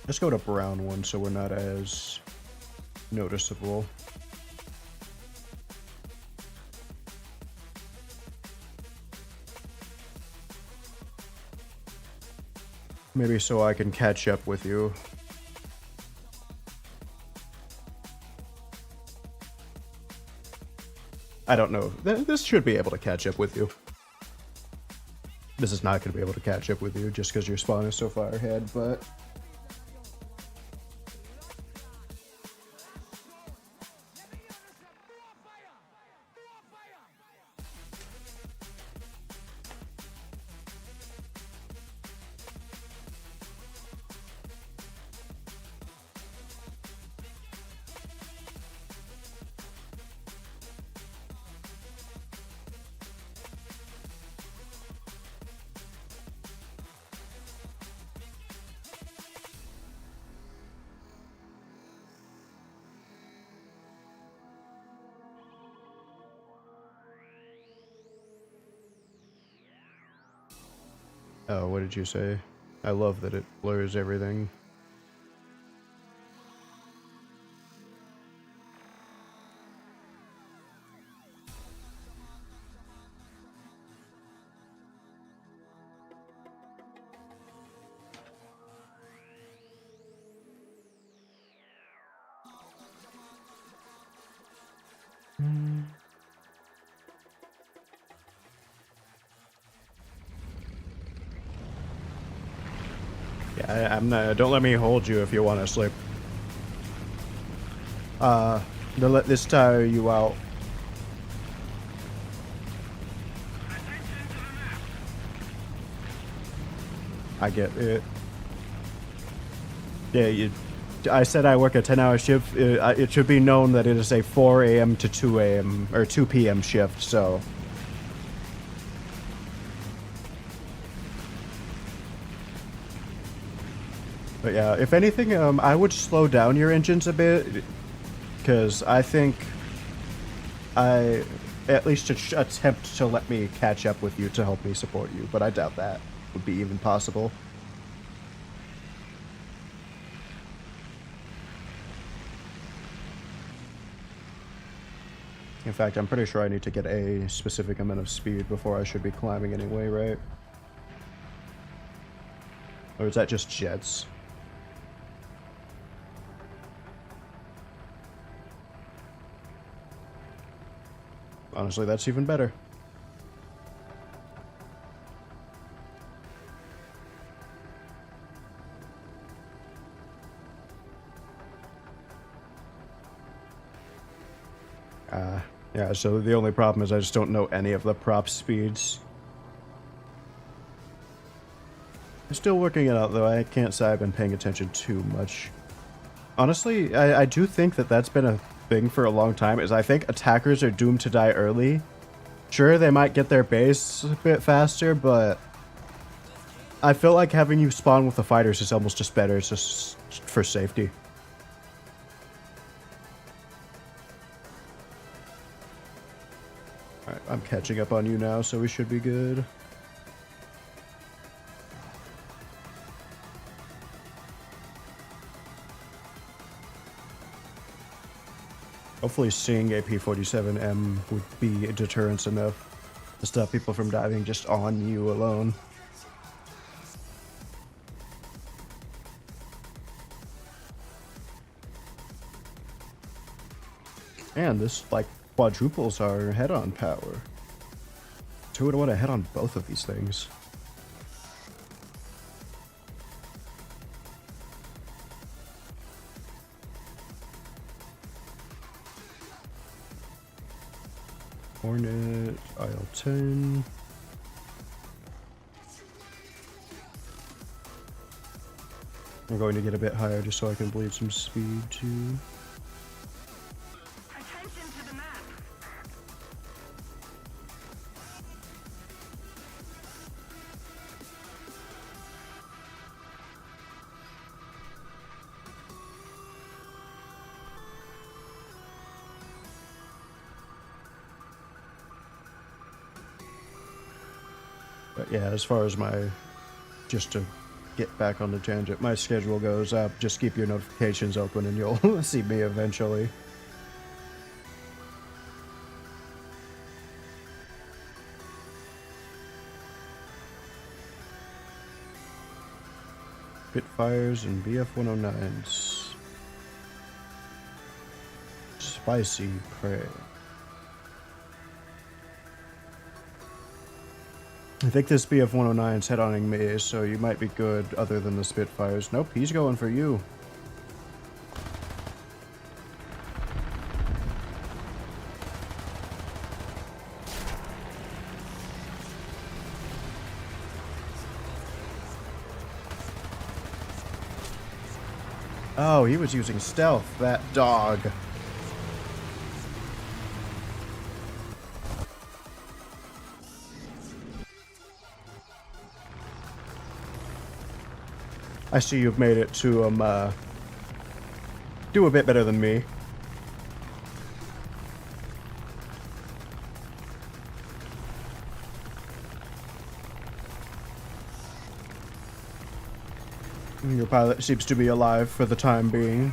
Let's go to brown one so we're not as noticeable. Maybe so I can catch up with you. I don't know. This should be able to catch up with you. This is not going to be able to catch up with you just because your spawn is so far ahead, but... Oh, what did you say? I love that it blurs everything. Yeah, I'm not. Don't let me hold you if you want to sleep. Don't let this tire you out. I get it. Yeah, I said I work a 10-hour shift. It should be known that it is a 4 a.m. to 2 a.m. or 2 p.m. shift, so... But yeah, if anything, I would slow down your engines a bit, because I think I at least attempt to let me catch up with you to help me support you, but I doubt that would be even possible. In fact, I'm pretty sure I need to get a specific amount of speed before I should be climbing anyway, right? Or is that just jets? Honestly, that's even better. Yeah, so the only problem is I just don't know any of the prop speeds. I'm still working it out, though. I can't say I've been paying attention too much. Honestly, I do think that that's been a thing for a long time, is I think attackers are doomed to die early. Sure, they might get their base a bit faster, but I feel like having you spawn with the fighters is almost just better. It's just for safety. Alright, I'm catching up on you now, so we should be good. Hopefully seeing a P-47M would be a deterrence enough to stop people from diving just on you alone. And this, like, quadruples our head-on power. So who would want to head on both of these things? Hornet, IL-10. I'm going to get a bit higher just so I can bleed some speed too. Attention to the map. But yeah, as far as my, just to get back on the tangent. My schedule goes up. Just keep your notifications open and you'll see me eventually. Spitfires and BF-109s. Spicy prey. I think this BF-109's head-onning me, so you might be good other than the Spitfires. Nope, he's going for you. Oh, he was using stealth, that dog. I see you've made it to, do a bit better than me. Your pilot seems to be alive for the time being.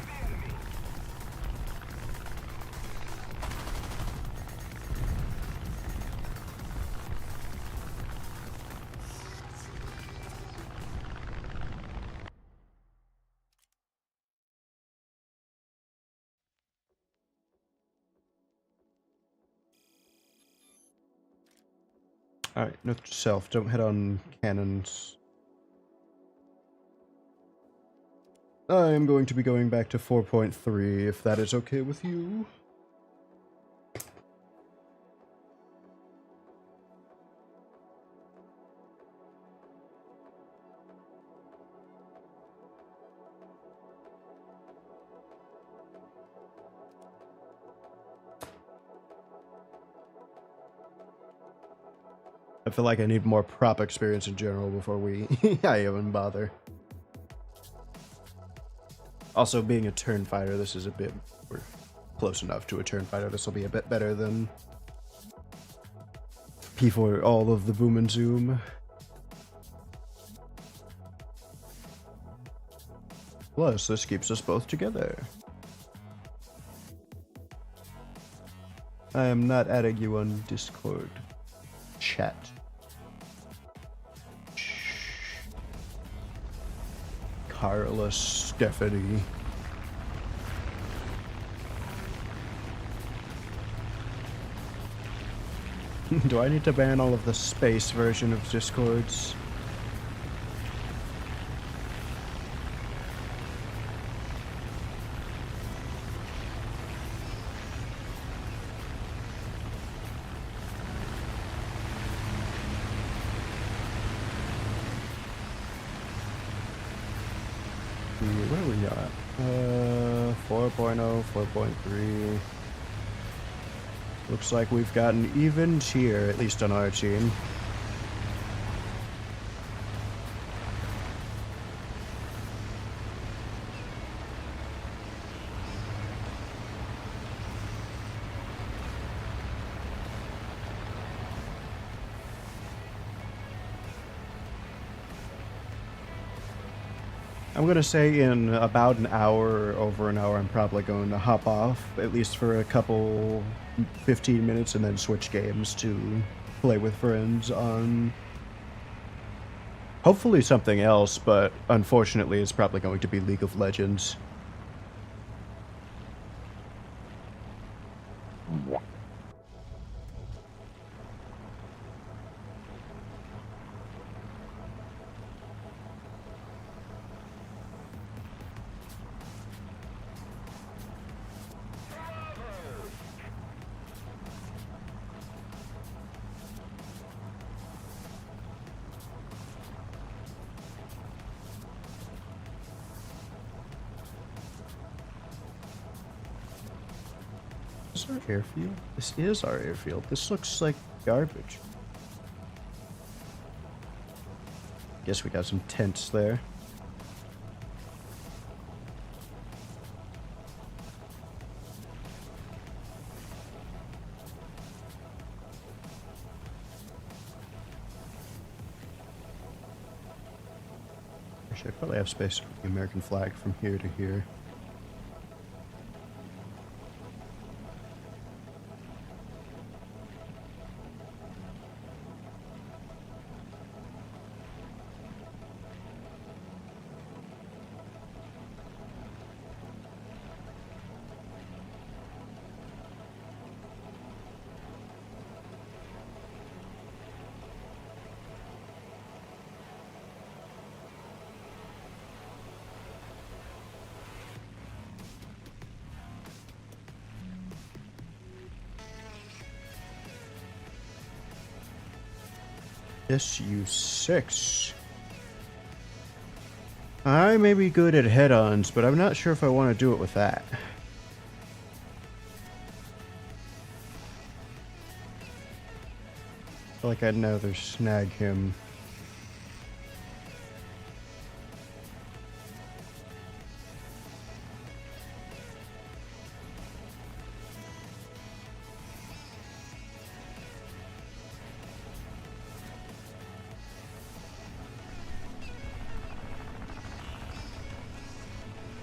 Alright, note to self, don't hit on cannons. I am going to be going back to 4.3, if that is okay with you. I feel like I need more prop experience in general before I even bother. Also, being a turn fighter, this is a bit... We're close enough to a turn fighter. This will be a bit better than P4 all of the boom and zoom. Plus, this keeps us both together. I am not adding you on Discord. Chat. Carla Stephanie. Do I need to ban all of the space version of Discords? What are we at? 4.0, 4.3. Looks like we've got an even tier, at least on our team. I'm gonna say in about an hour or over an hour, I'm probably going to hop off, at least for a couple 15 minutes, and then switch games to play with friends on hopefully something else, but unfortunately it's probably going to be League of Legends. Is this our airfield? This is our airfield. This looks like garbage. Guess we got some tents there. Actually, I probably have space for the American flag from here to here. SU-6. I may be good at head-ons, but I'm not sure if I want to do it with that. I feel like I'd rather snag him.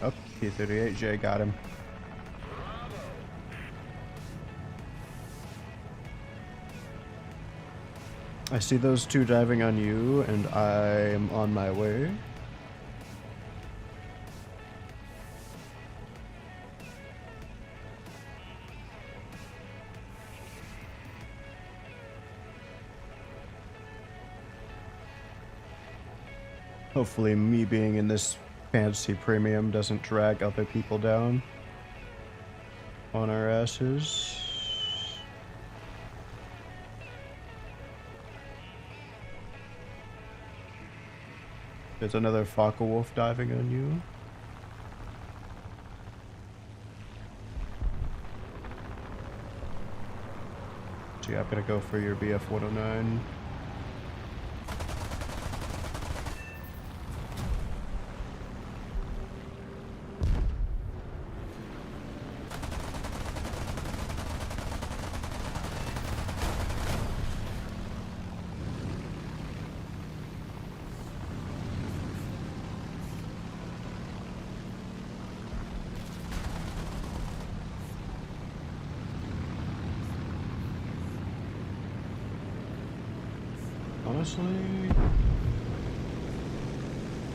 Oh, P-38J got him. I see those two diving on you, and I am on my way. Hopefully me being in this fancy premium doesn't drag other people down on our asses. There's another Focke-Wulf diving on you. So yeah, I'm gonna go for your BF 109. Honestly,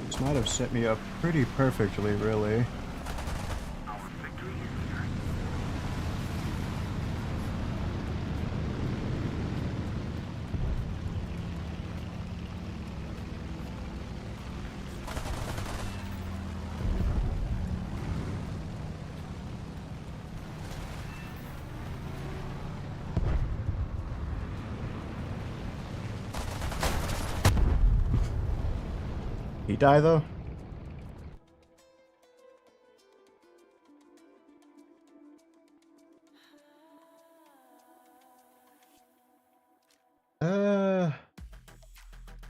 this might have set me up pretty perfectly, really. Our victory is near. He die though?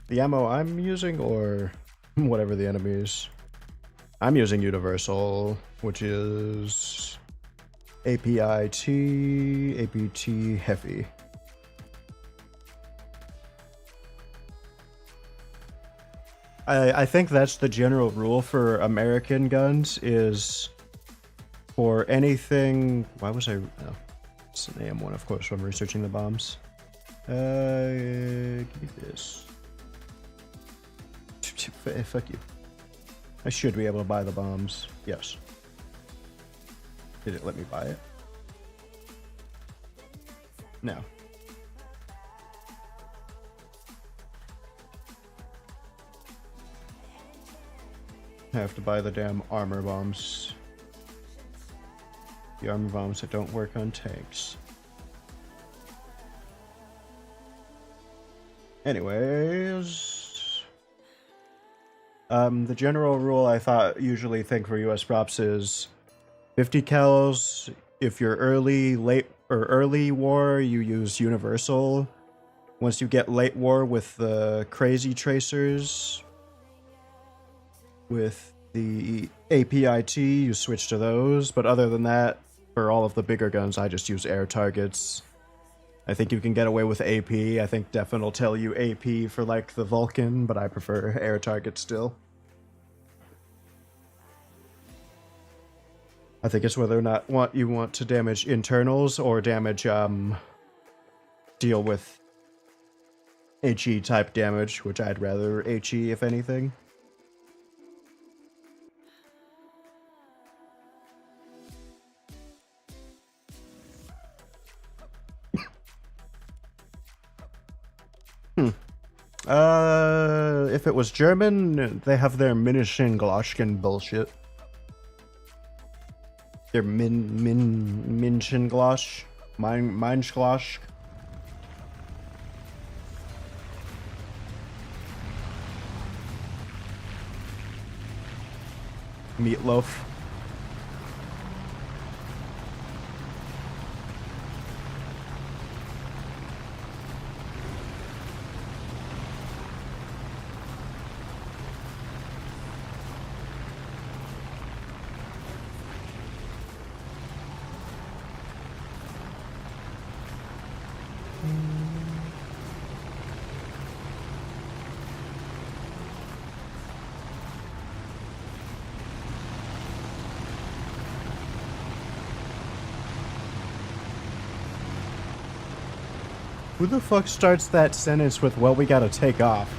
The ammo I'm using, or whatever the enemy is. I'm using Universal, which is APIT, APT Heavy. I think that's the general rule for American guns, is for anything... Why was I... Oh, it's an AM1, of course, so I'm researching the bombs. Give me this. Fuck you. I should be able to buy the bombs. Yes. Did it let me buy it? No. I have to buy the damn armor bombs. The armor bombs that don't work on tanks. Anyways... the general rule I usually think for US props is 50 cals. If you're early, late, or early war, you use Universal. Once you get late war with the crazy tracers, with the APIT, you switch to those. But other than that, for all of the bigger guns, I just use air targets. I think you can get away with AP. I think Defin will tell you AP for like the Vulcan, but I prefer air targets still. I think it's whether or not you want to damage internals or damage, deal with HE type damage, which I'd rather HE if anything. If it was German, they have their Minschengloschken bullshit. Their Minschenglosch, Meinschlosch. Meatloaf. Who the fuck starts that sentence with, well, we gotta take off?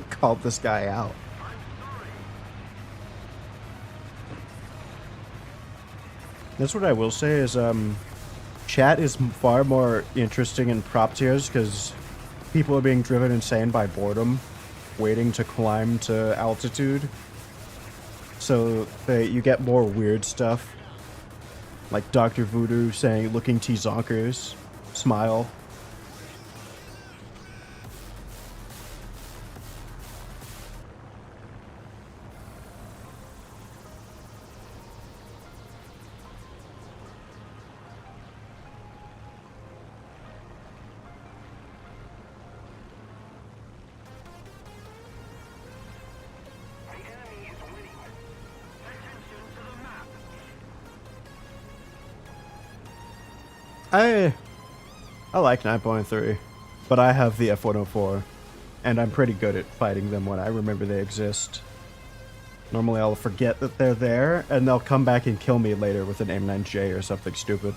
Called this guy out. That's what I will say is, chat is far more interesting in prop tiers because people are being driven insane by boredom, waiting to climb to altitude. So you get more weird stuff, like Dr. Voodoo saying, looking T-zonkers, smile. I like 9.3, but I have the F-104, and I'm pretty good at fighting them when I remember they exist. Normally I'll forget that they're there, and they'll come back and kill me later with an M9J or something stupid.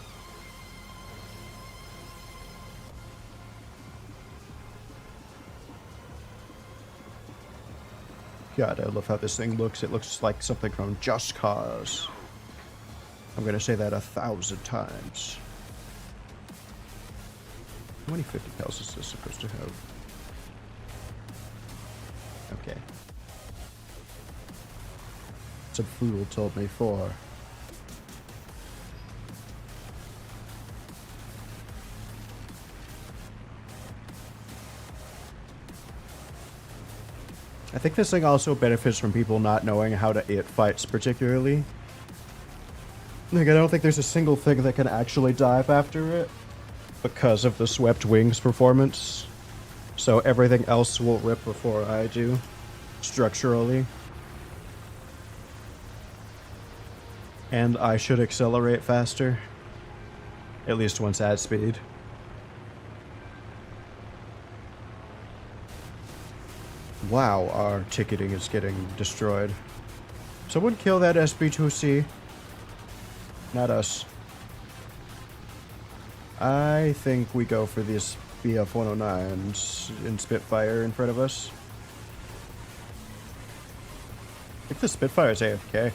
God, I love how this thing looks. It looks like something from Just Cause. I'm gonna say that 1,000 times. How many 50 cals is this supposed to have? Okay. Some fool told me 4. I think this thing also benefits from people not knowing how to it fights particularly. Like, I don't think there's a single thing that can actually dive after it because of the swept wings performance. So everything else will rip before I do, structurally. And I should accelerate faster. At least once at speed. Wow, our ticketing is getting destroyed. Someone kill that SB2C. Not us. I think we go for this BF-109s in Spitfire in front of us. I think the Spitfire's AFK.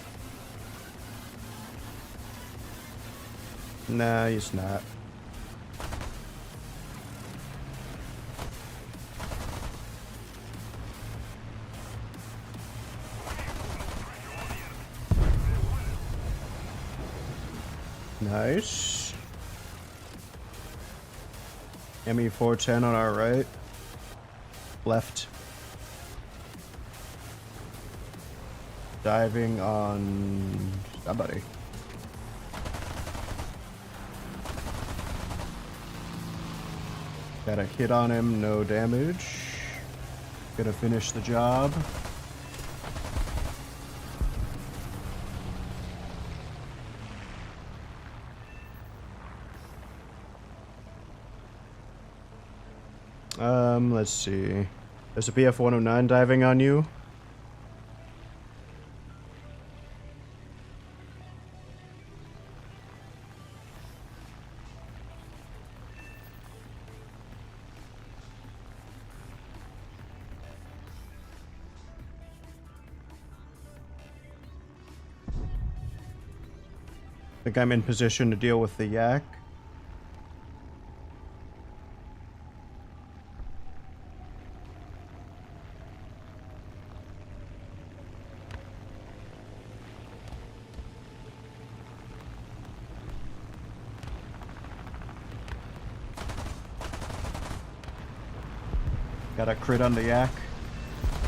Nah, he's not. Nice. ME410 on our right. Left. Diving on somebody. Got a hit on him, no damage. Gonna finish the job. Let's see. There's a BF-109 diving on you. I think I'm in position to deal with the yak. Got a crit on the yak.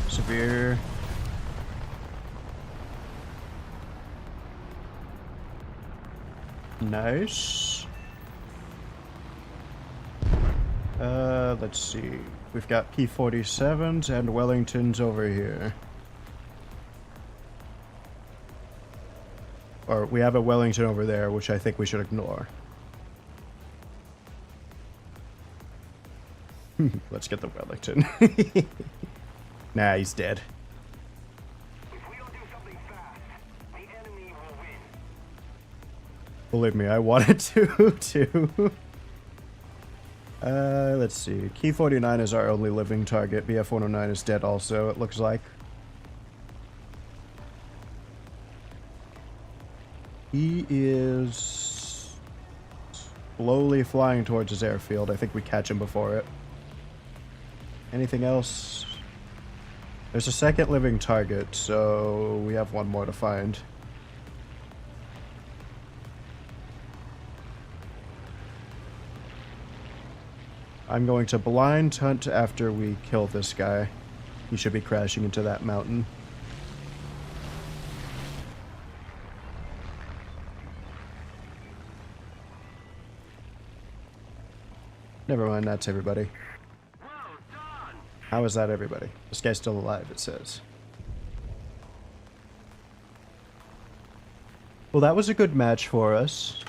Severe. Nice. Let's see. We've got P-47s and Wellingtons over here. Or we have a Wellington over there, which I think we should ignore. Let's get the Wellington. Nah, he's dead. If we don't do something fast, the enemy will win. Believe me, I wanted to, too. Let's see. Key 49 is our only living target. BF-109 is dead also, it looks like. He is slowly flying towards his airfield. I think we catch him before it. Anything else? There's a second living target, so we have one more to find. I'm going to blind hunt after we kill this guy. He should be crashing into that mountain. Never mind, that's everybody. Well done! How is that everybody? This guy's still alive, it says. Well, that was a good match for us.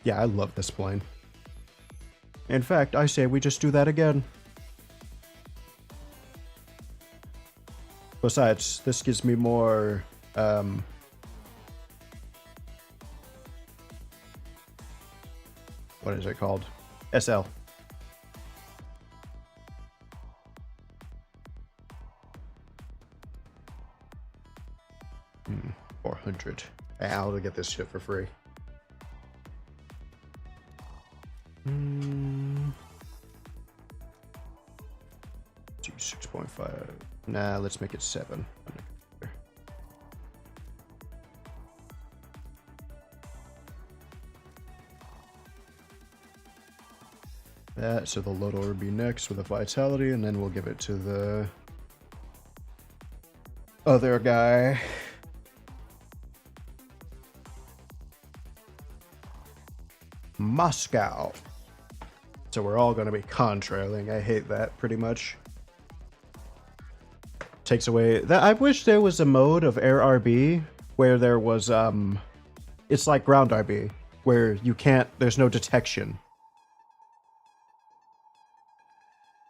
Yeah, I love this plane. In fact, I say we just do that again. Besides, this gives me more, what is it called? SL. 400. I'll get this shit for free. 6.5. Nah, let's make it 7. That, so the loader will be next with a vitality, and then we'll give it to the other guy. Moscow. So we're all going to be contrailing. I hate that pretty much. Takes away that. I wish there was a mode of air RB where there was it's like ground RB where you can't, there's no detection.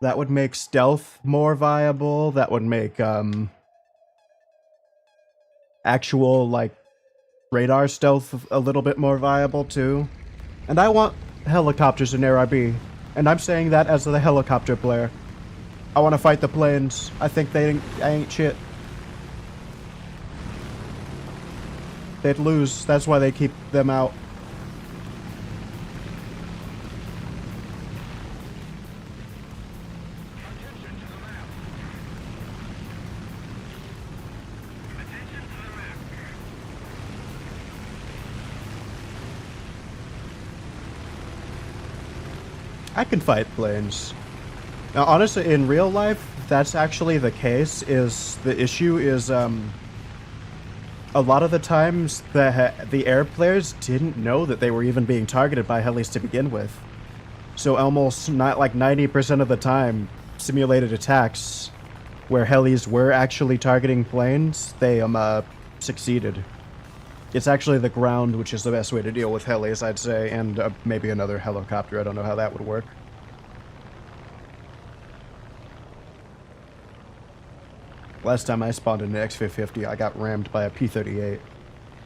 That would make stealth more viable. That would make actual like radar stealth a little bit more viable too. And I want helicopters in air RB, and I'm saying that as the helicopter player. I want to fight the planes. I think I ain't shit. They'd lose. That's why they keep them out. Attention to the map. Attention to the map. I can fight planes. Now, honestly, in real life, that's actually the case. The issue is a lot of the times the air players didn't know that they were even being targeted by helis to begin with. So almost not like 90% of the time, simulated attacks where helis were actually targeting planes, they succeeded. It's actually the ground which is the best way to deal with helis, I'd say, and maybe another helicopter. I don't know how that would work. Last time I spawned in an X-550, I got rammed by a P-38.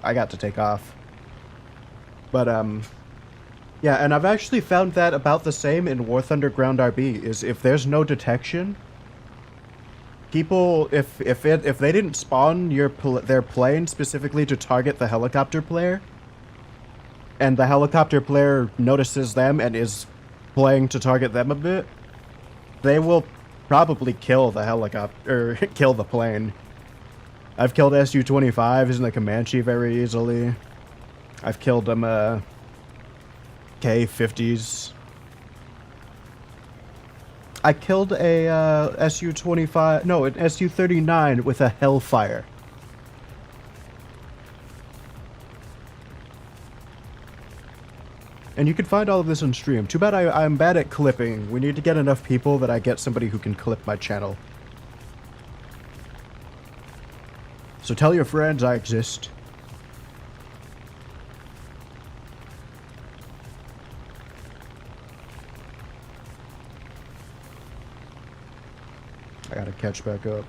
I got to take off. But, yeah, and I've actually found that about the same in Warthunder Ground RB, is if there's no detection, people, if they didn't spawn their plane specifically to target the helicopter player, and the helicopter player notices them and is playing to target them a bit, they will probably kill the helicopter, or kill the plane. I've killed Su-25s and the Comanche very easily. I've killed them, K-50s. I killed a, Su-25, no, an Su-39 with a Hellfire. And you can find all of this on stream. Too bad I'm bad at clipping. We need to get enough people that I get somebody who can clip my channel. So tell your friends I exist. I gotta catch back up.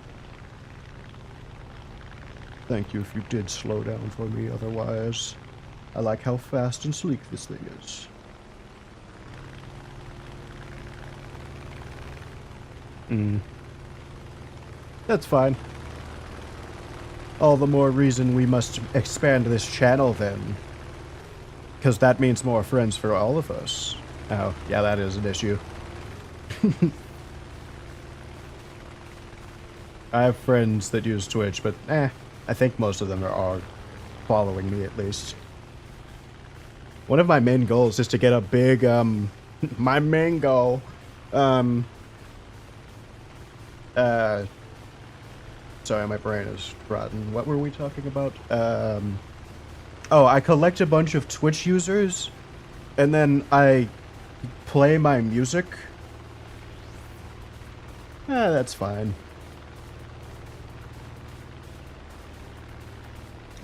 Thank you if you did slow down for me otherwise. I like how fast and sleek this thing is. That's fine. All the more reason we must expand this channel then. Because that means more friends for all of us. Oh, yeah, that is an issue. I have friends that use Twitch, but I think most of them are following me at least. One of my main goals is to get a big, my main goal, sorry, my brain is rotten. What were we talking about? Oh, I collect a bunch of Twitch users, and then I play my music. That's fine.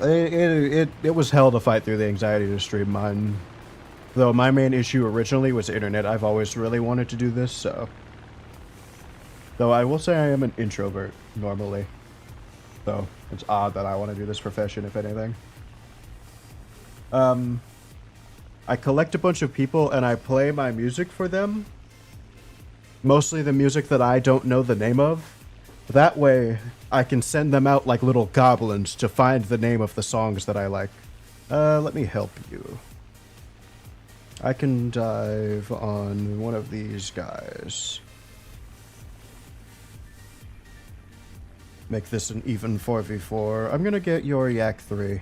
It was hell to fight through the anxiety to stream mine. Though my main issue originally was internet, I've always really wanted to do this, so. Though I will say I am an introvert, normally. So, it's odd that I want to do this profession, if anything. I collect a bunch of people and I play my music for them. Mostly the music that I don't know the name of. That way, I can send them out like little goblins to find the name of the songs that I like. Let me help you. I can dive on one of these guys. Make this an even 4v4. I'm gonna get your Yak 3.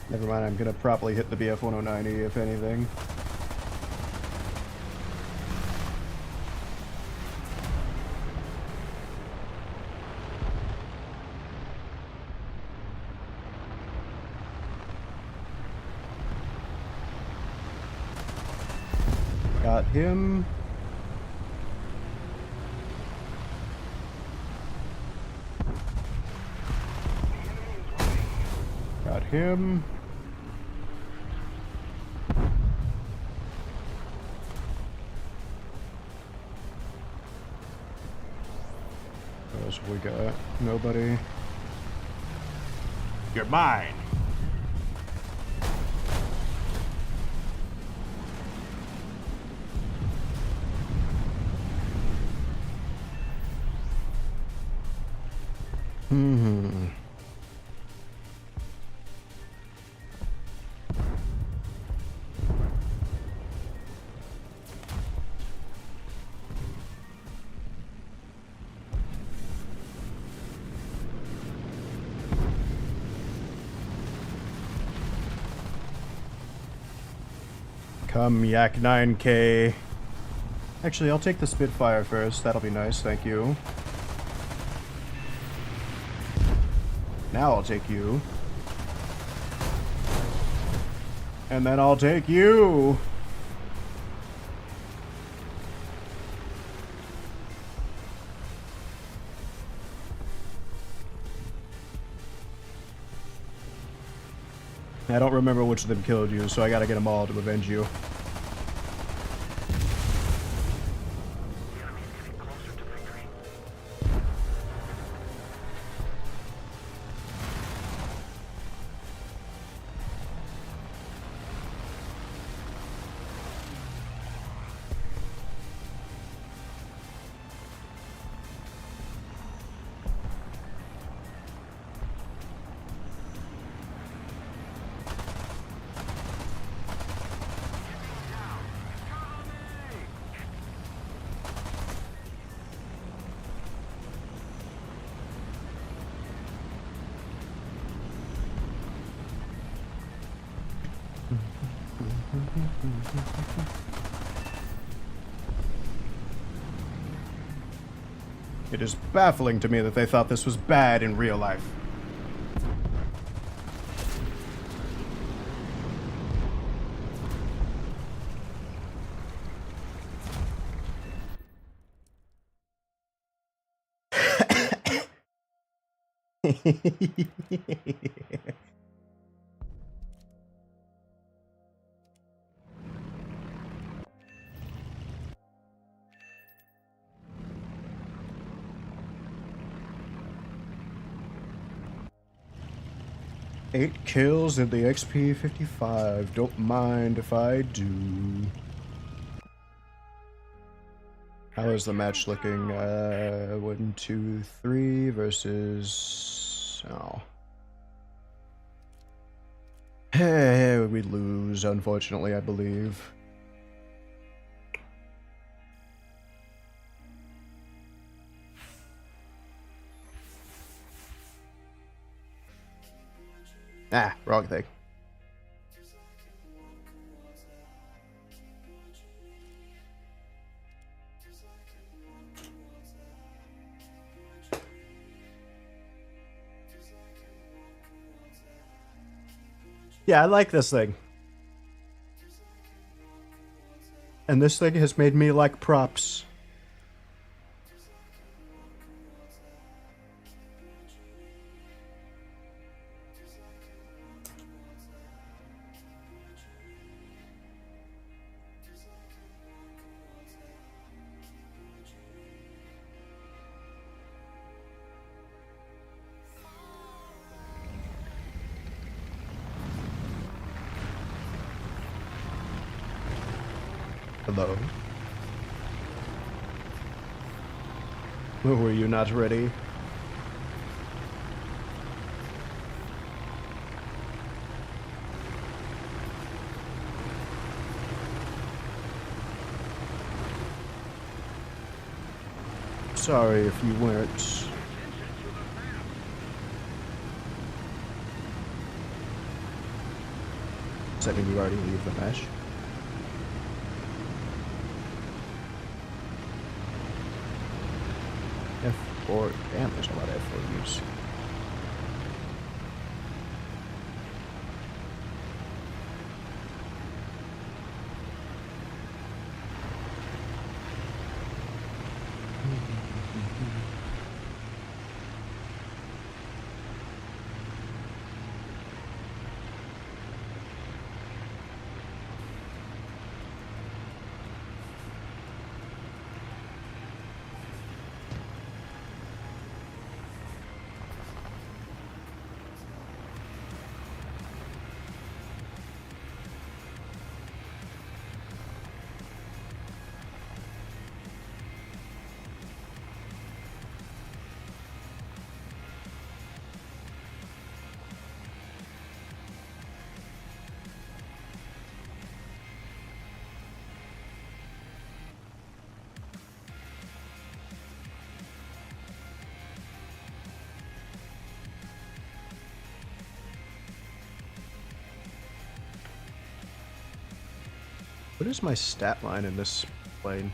Never mind, I'm gonna probably hit the BF-1090 if anything. Got him. Got him. What else have we got? Nobody. You're mine. Come, Yak 9K. Actually, I'll take the Spitfire first. That'll be nice, thank you. Now I'll take you. And then I'll take you! I don't remember which of them killed you, so I gotta get them all to avenge you. It is baffling to me that they thought this was bad in real life. Eight kills in the XP 55. Don't mind if I do. How is the match looking? 1, 2, 3 versus... Oh. Hey, we lose, unfortunately, I believe. Ah, wrong thing. Yeah, I like this thing. And this thing has made me like props. Hello? Were you not ready? Sorry if you weren't. Does that mean you already leave the mesh? F4. Damn, there's a lot of F4 use. What is my stat line in this plane?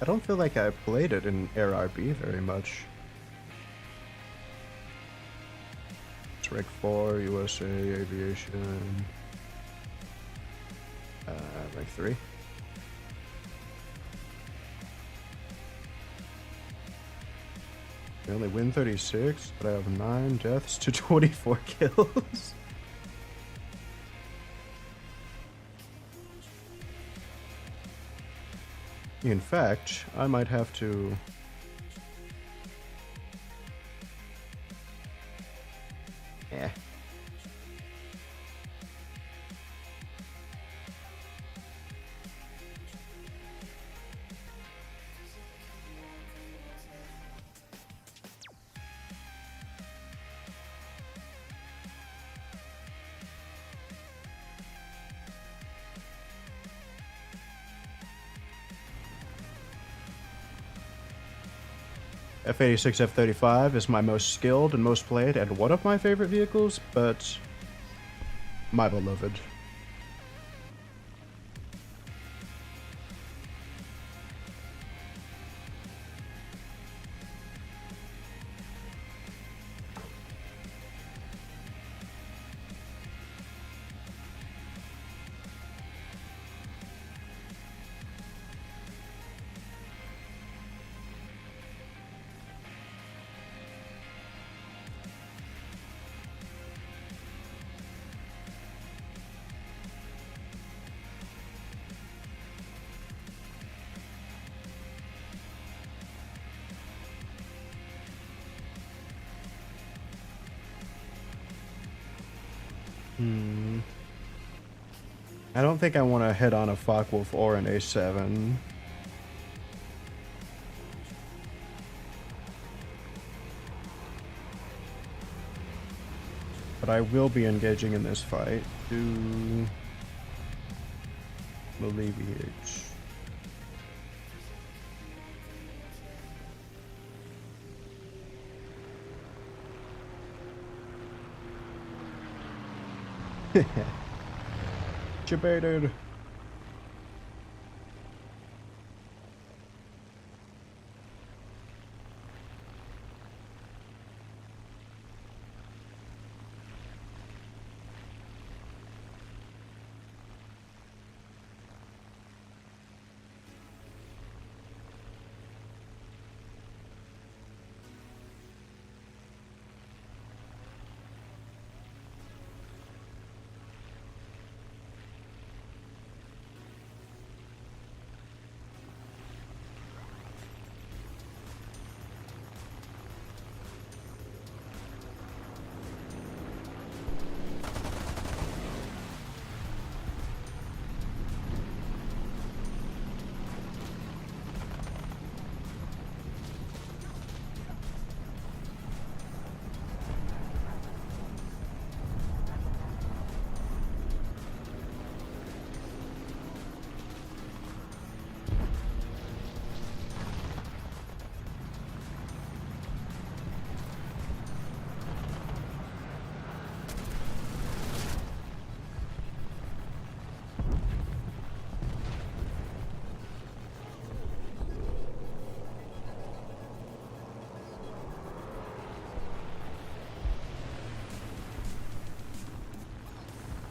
I don't feel like I played it in Air RB very much. It's Rank 4, USA, Aviation. Rank 3. I only win 36, but I have 9 deaths to 24 kills. In fact, I might have to... Eh. F-86 F-35 is my most skilled and most played and one of my favorite vehicles, but my beloved. I don't think I want to hit on a Focke-Wulf or an A7. But I will be engaging in this fight to alleviate. Debated.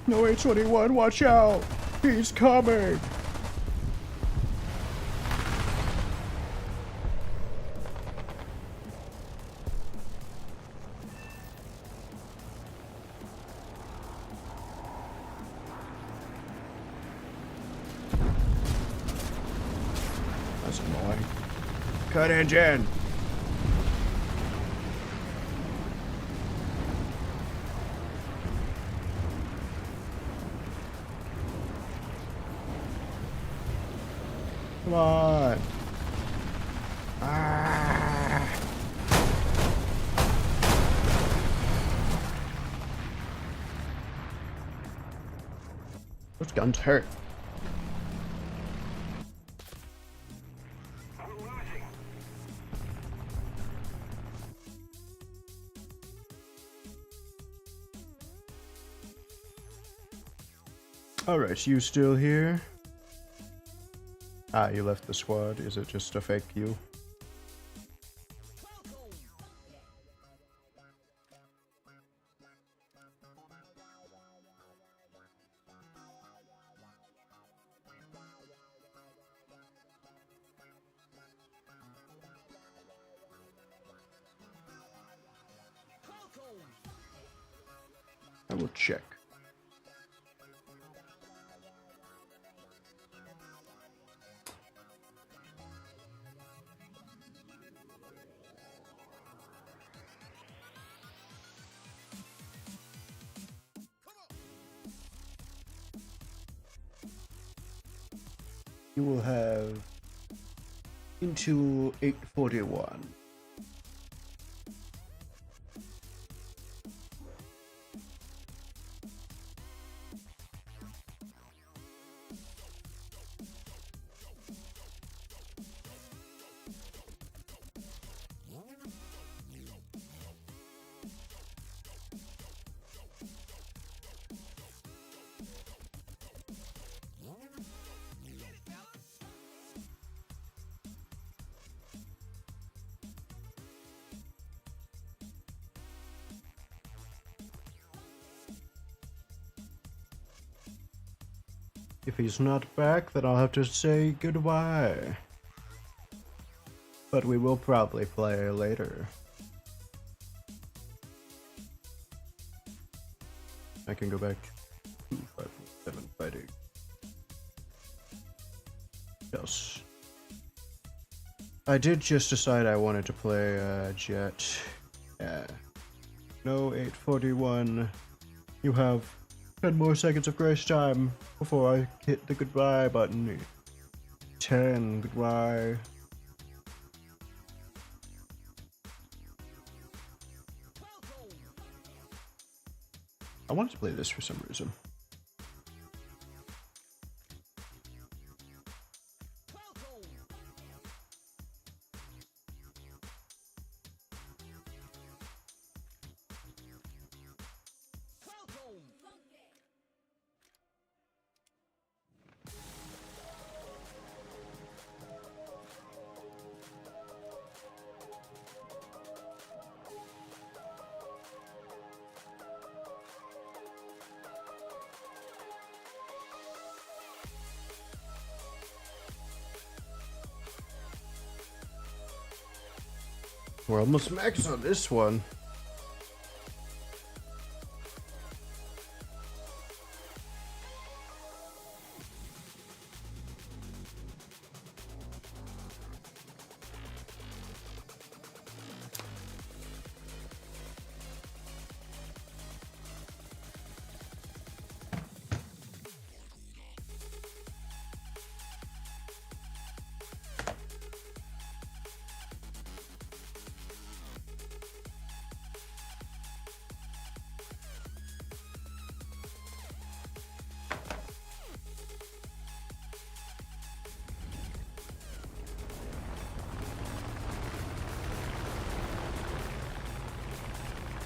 No, A21, watch out! He's coming! That's annoying. Cut engine! Come on. Ah. Those guns hurt. We're losing. Alright, you still here? Ah, you left the squad. Is it just a fake you? I will check. You will have into 841. If he's not back, then I'll have to say goodbye. But we will probably play later. I can go back to 5.7 fighting. Yes. I did just decide I wanted to play Jet. Yeah. No 841. You have 10 more seconds of grace time before I hit the goodbye button. 10, goodbye. I wanted to play this for some reason. We're almost max on this one.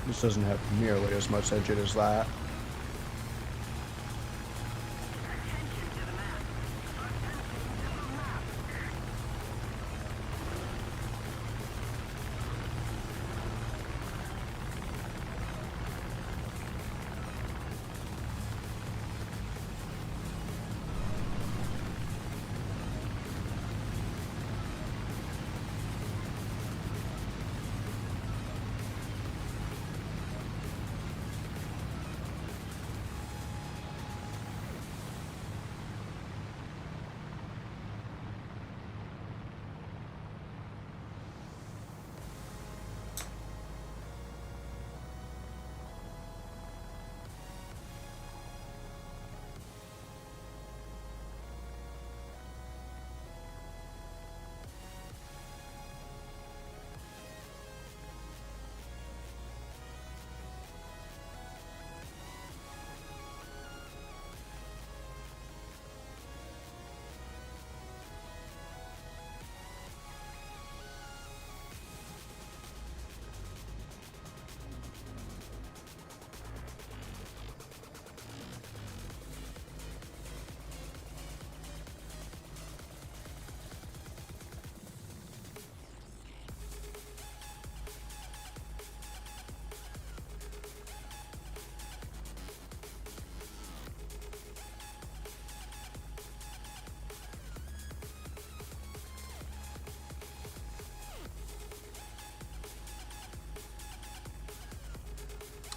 This doesn't have nearly as much engine as that.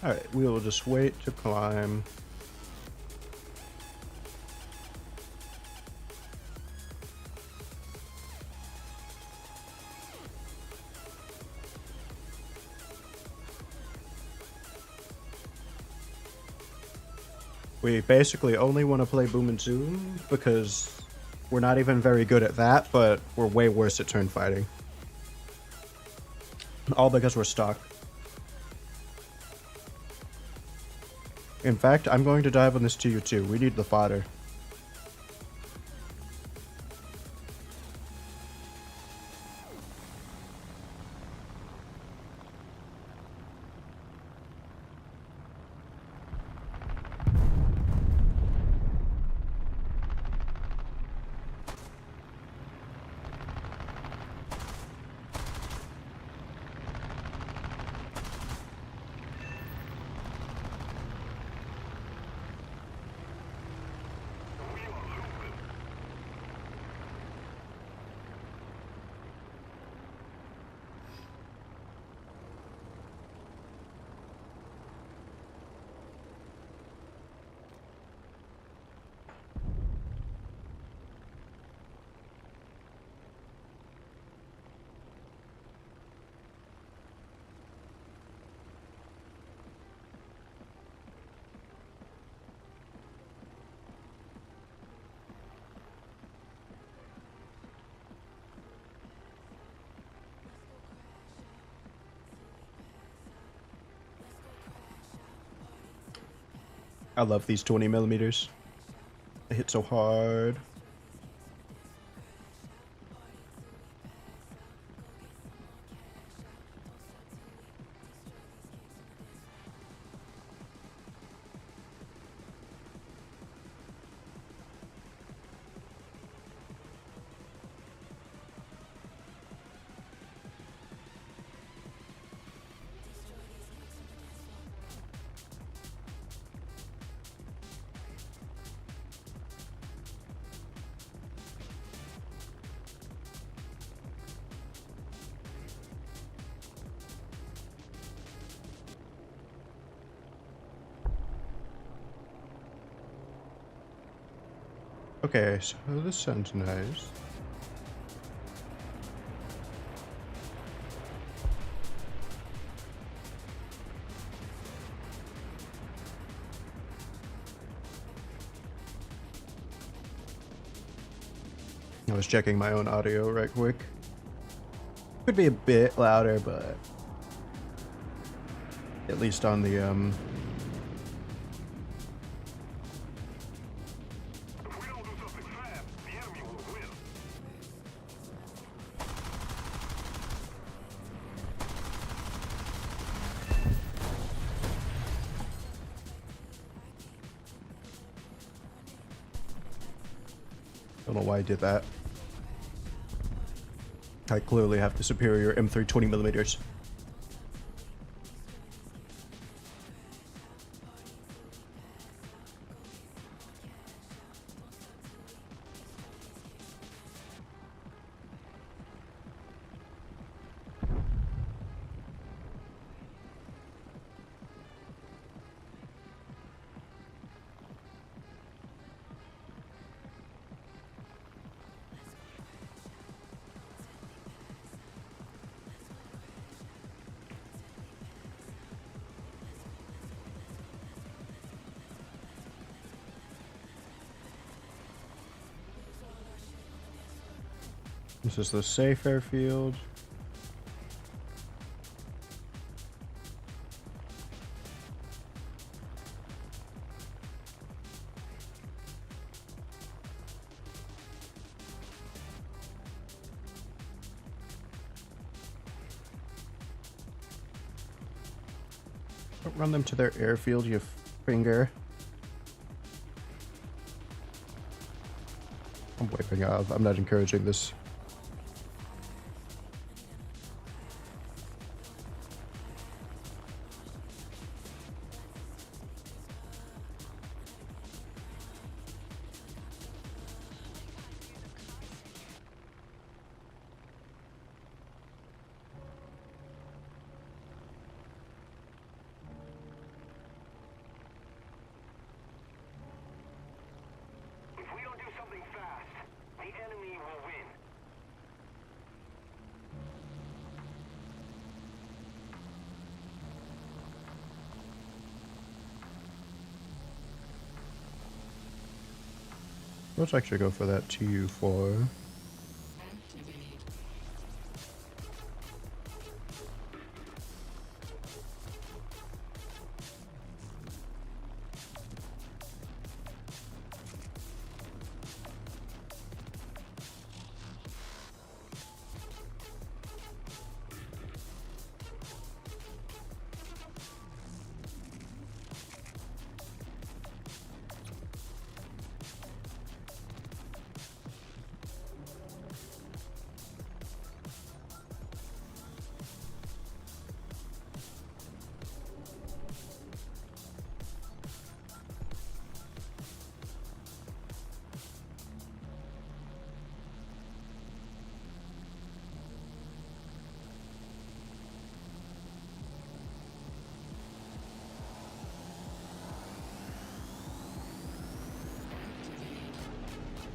Alright, we will just wait to climb. We basically only want to play Boom and Zoom because we're not even very good at that, but we're way worse at turn fighting. All because we're stuck. In fact, I'm going to dive on this TU2. We need the fodder. I love these 20 millimeters. They hit so hard. Okay, so this sounds nice. I was checking my own audio right quick. Could be a bit louder, but at least on the don't know why I did that. I clearly have the superior M3 20 millimeters. This is the safe airfield. Don't run them to their airfield, you finger. I'm wiping out. I'm not encouraging this. Let's actually go for that TU4.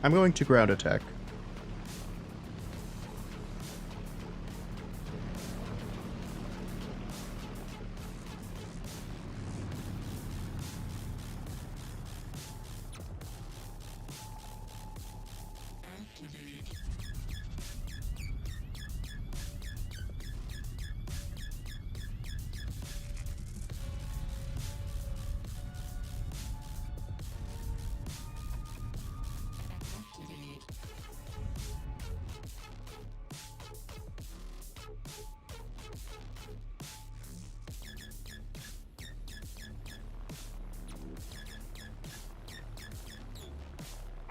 I'm going to ground attack.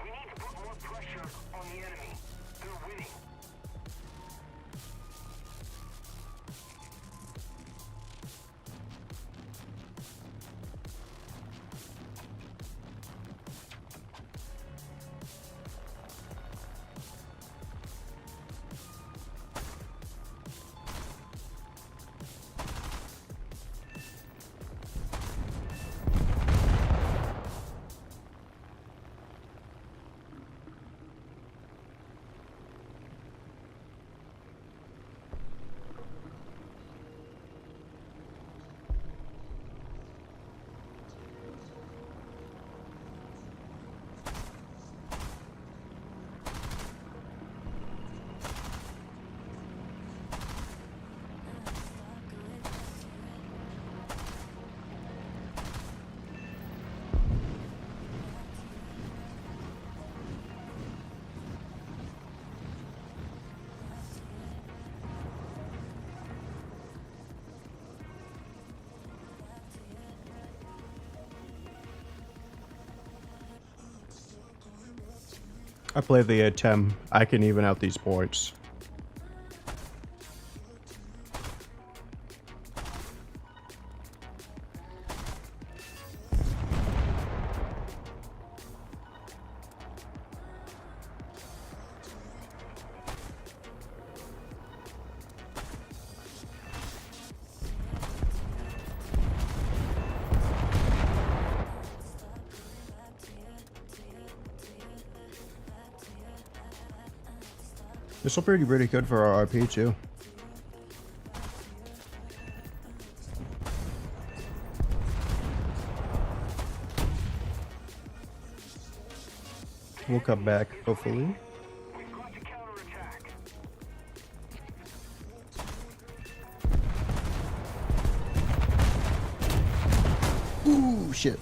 We need to put more pressure on the enemy. They're winning. I play the ATEM. I can even out these points. This will be pretty good for our RP too. We'll come back, hopefully. We've got to counterattack. Ooh, shit.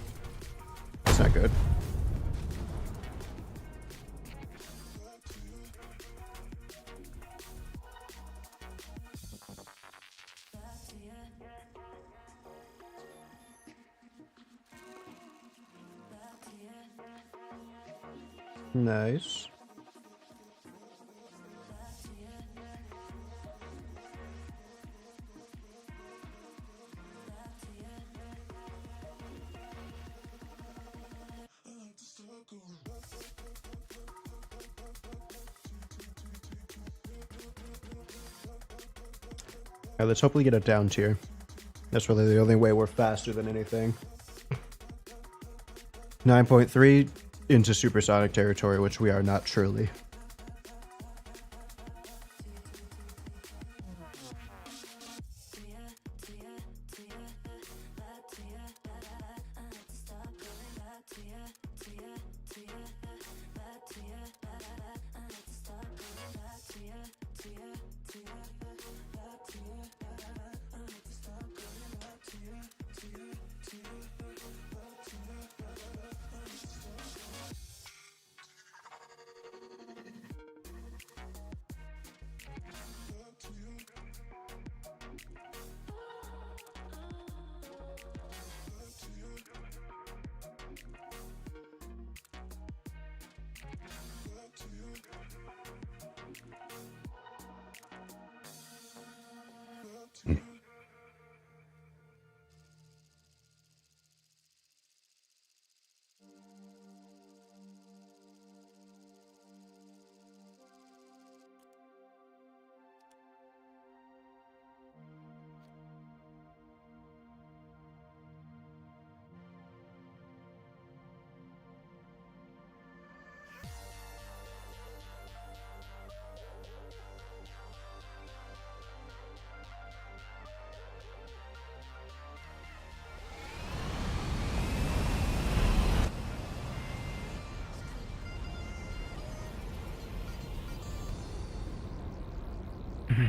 That's not good. Nice. Alright, let's hopefully get a down tier. That's really the only way we're faster than anything. 9.3 into supersonic territory, which we are not truly.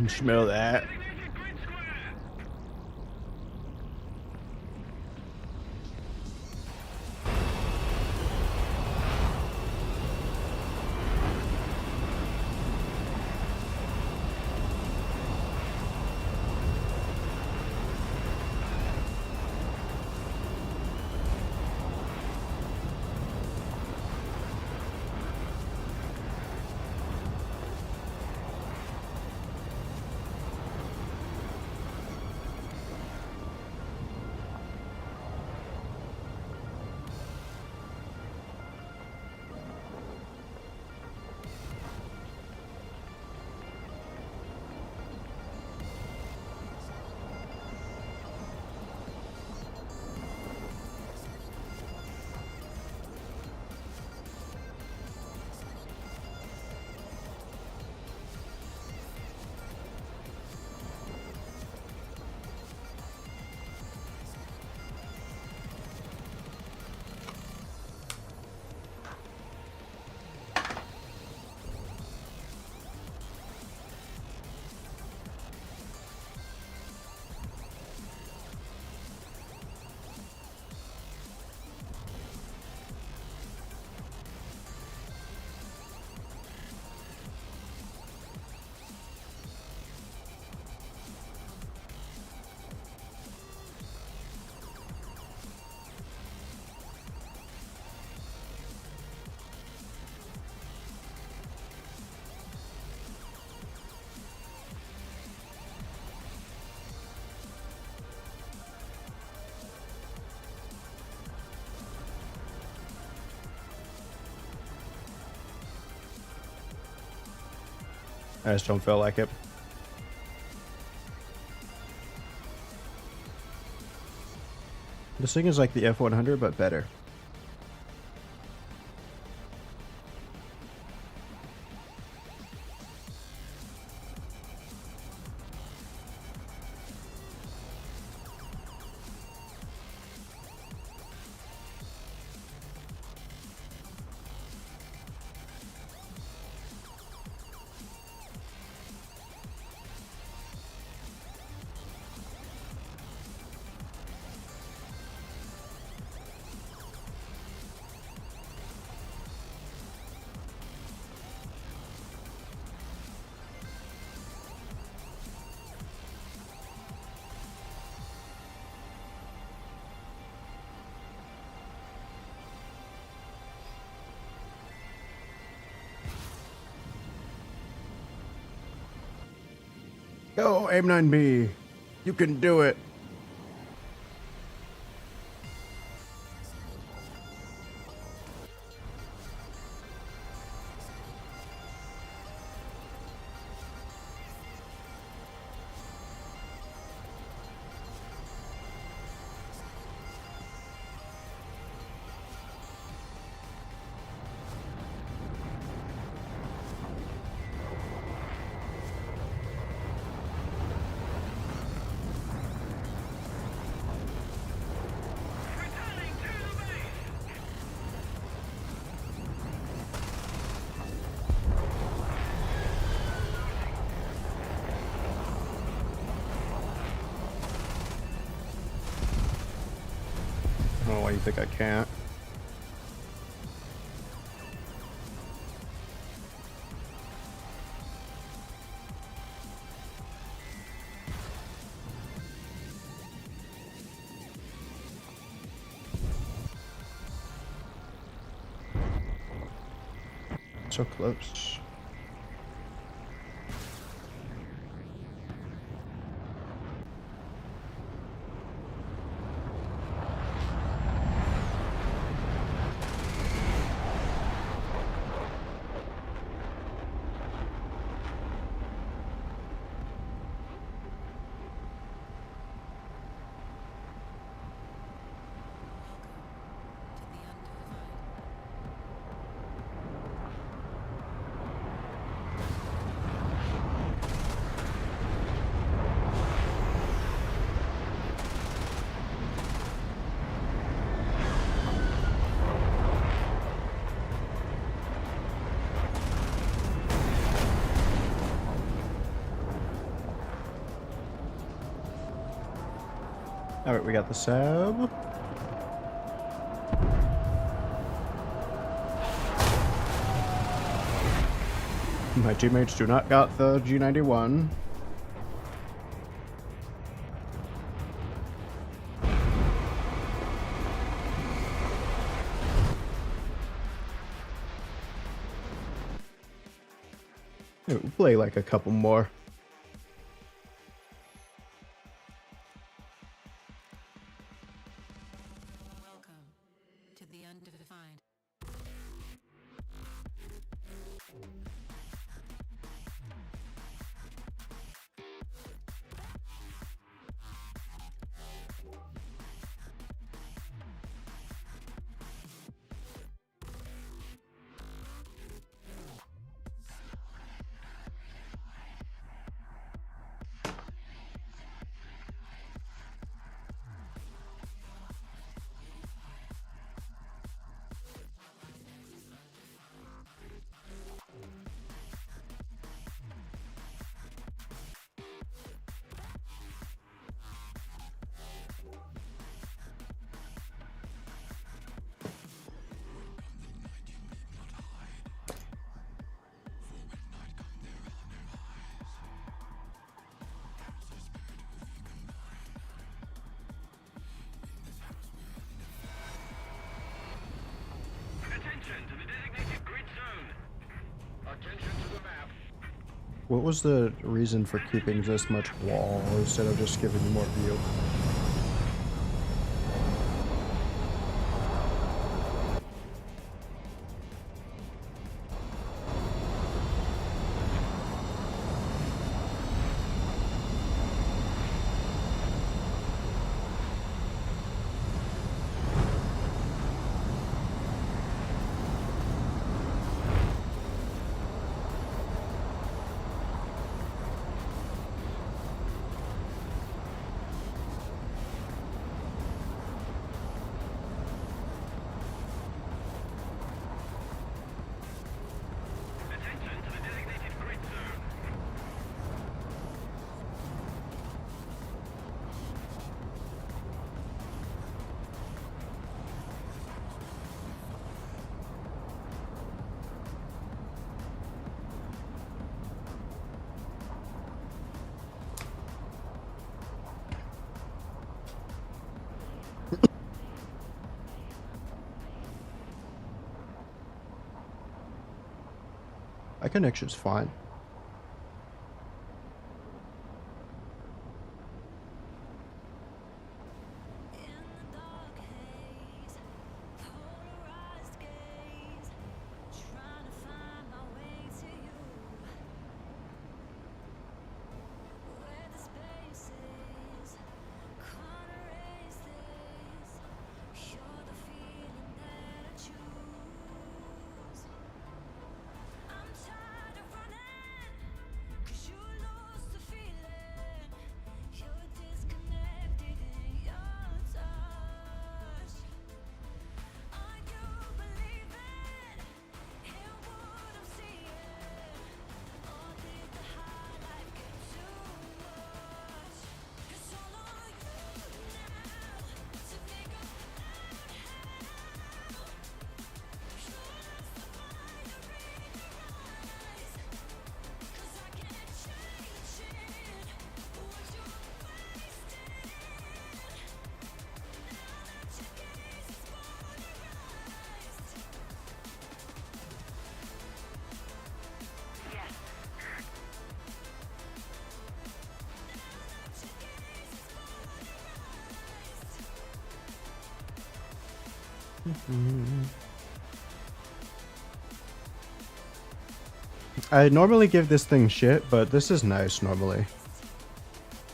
Smell that. I just don't feel like it. This thing is like the F100, but better. Go, AIM-9B. You can do it. I don't know why you think I can't. So close. Alright, we got the sab. My teammates do not got the G91. We'll play like a couple more. Welcome to the undefined. Attention to the designated grid zone. Attention to the map. What was the reason for keeping this much wall instead of just giving you more view? Attention to the designated grid zone. My connection's fine. I normally give this thing shit, but this is nice normally.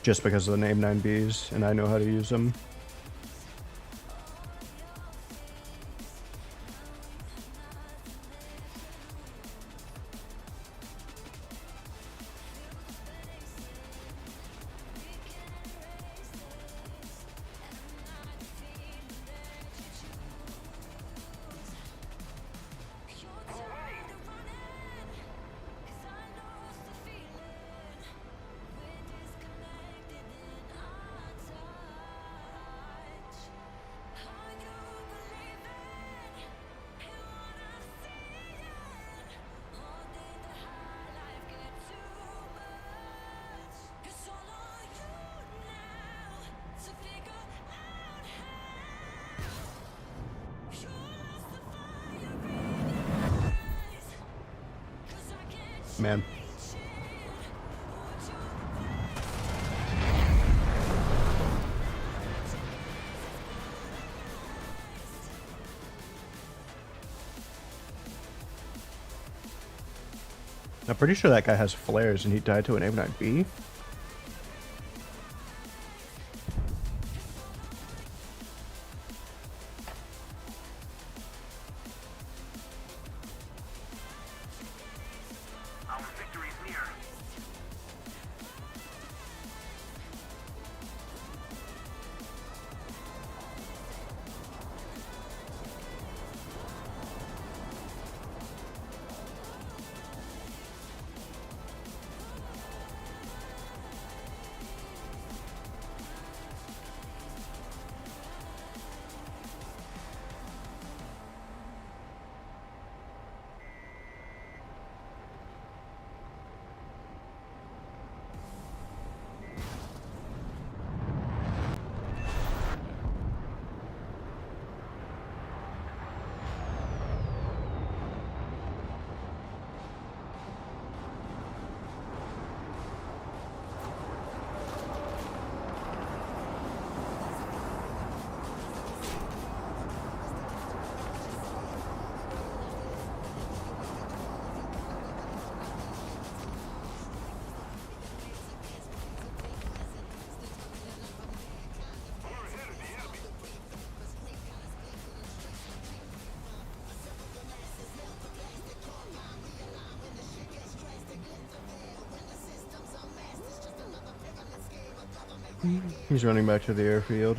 Just because of the name 9Bs, and I know how to use them. Man. I'm pretty sure that guy has flares and he died to an A9B. Our victory is near. He's running back to the airfield.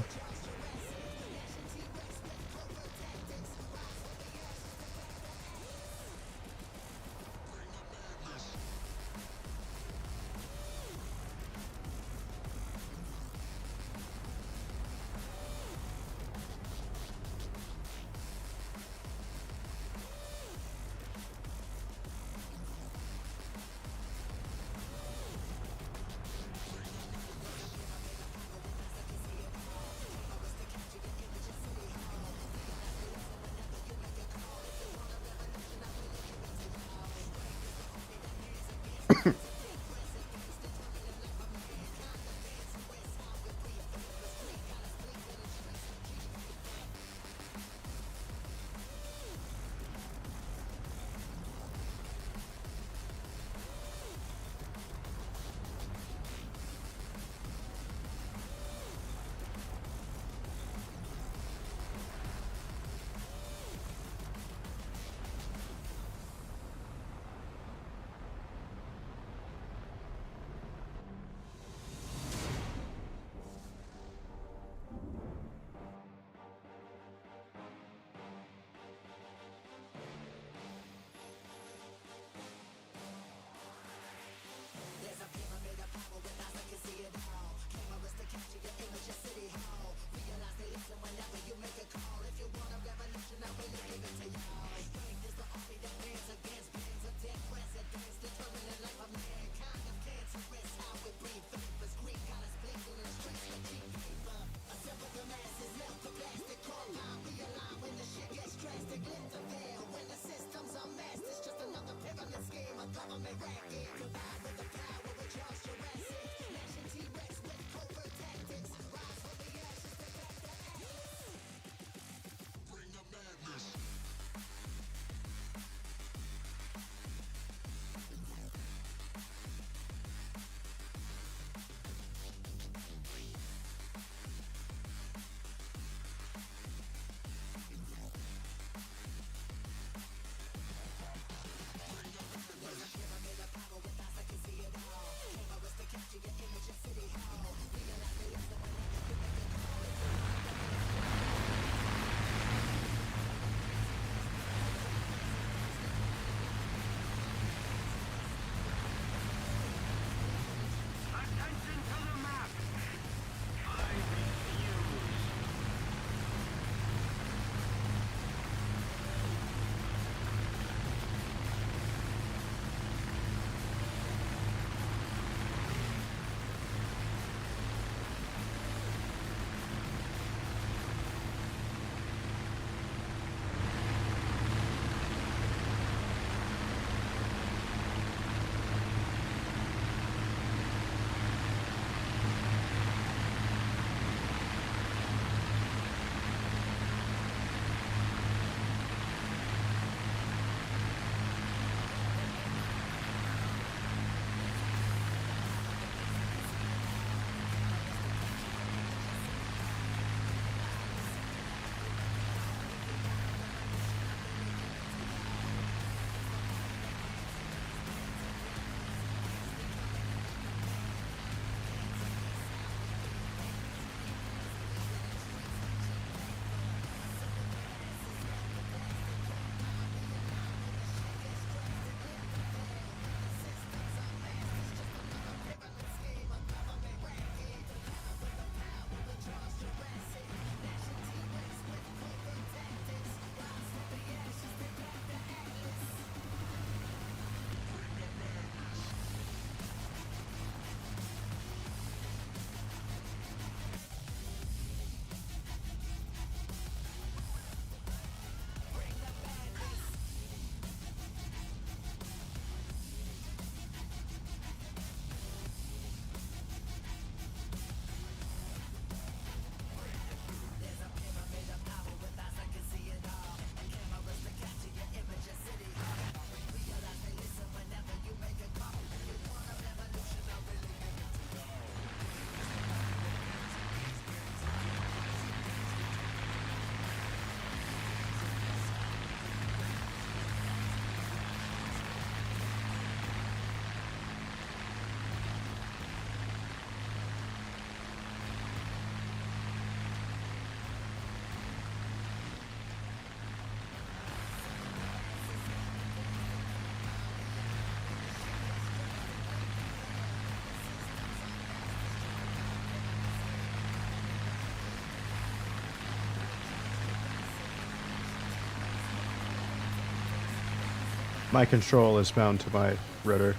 My control is bound to my rudder.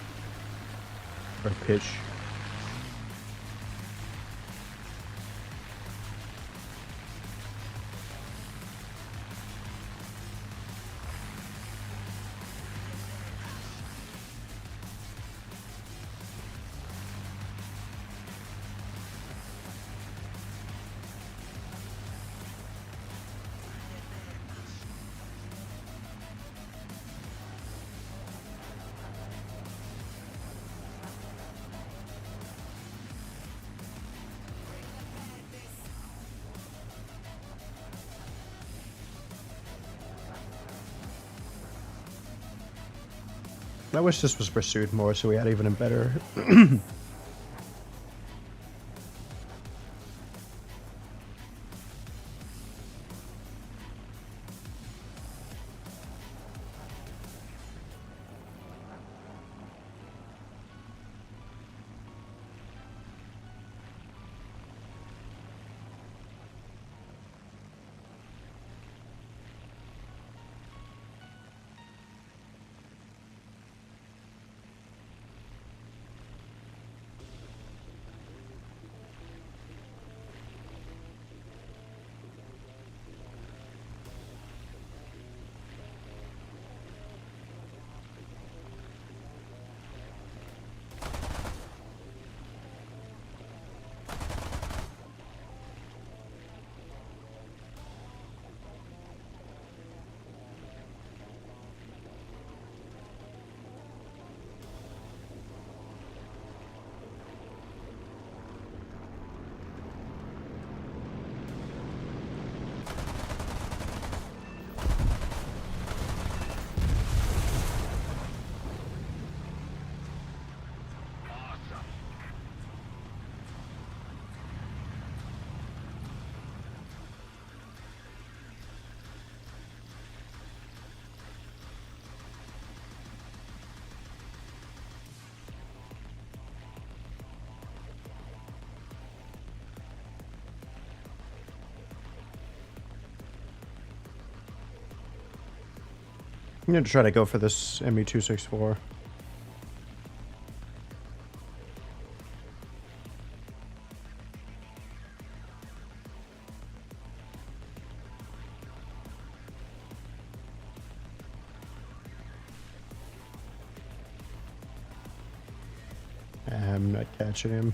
Or pitch. I wish this was pursued more so we had even a better... I'm gonna try to go for this ME264. I'm not catching him.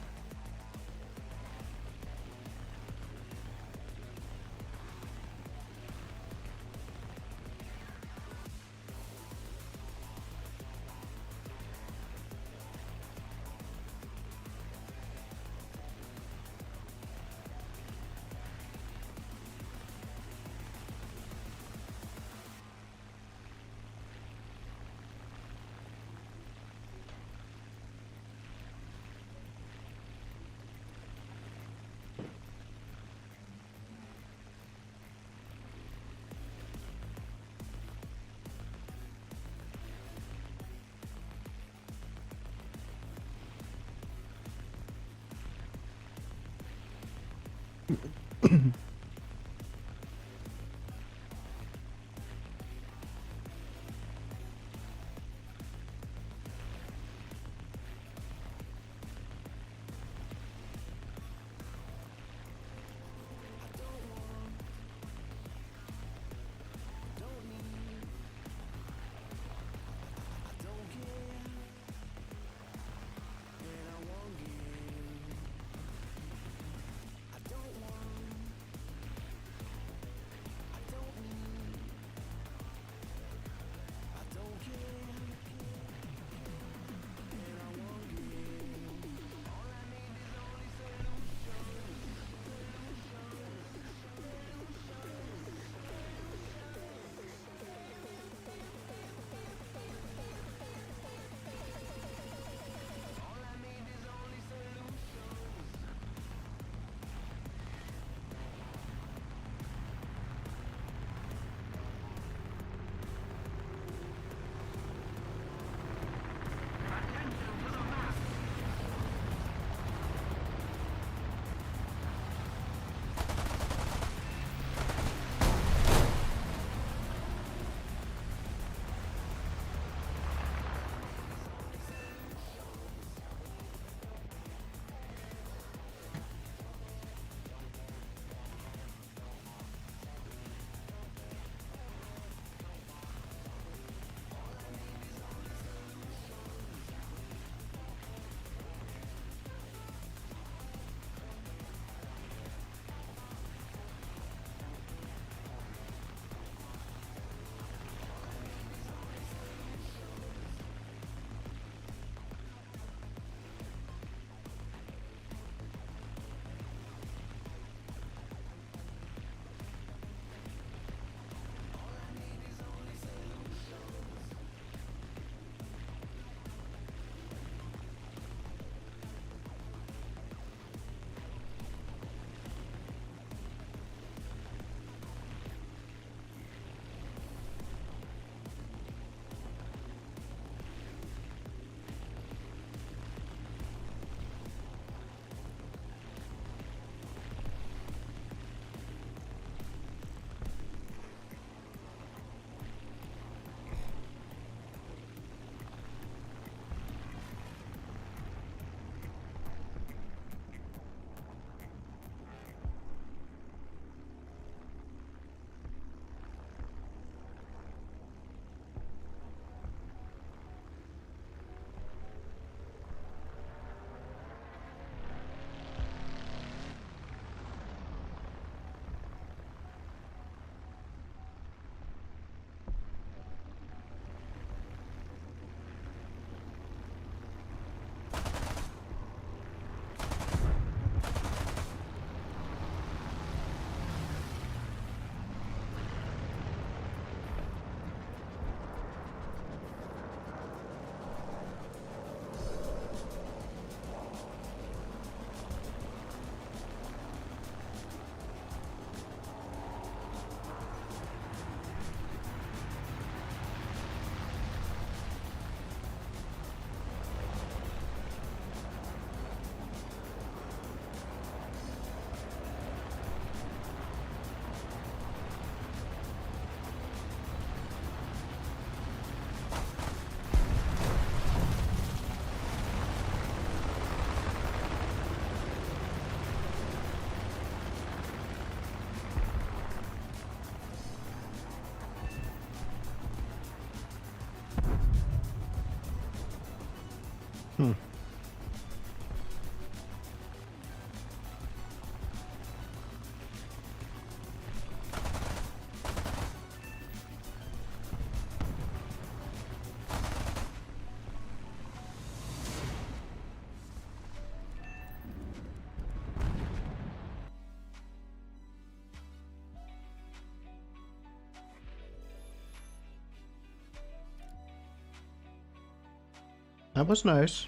That was nice.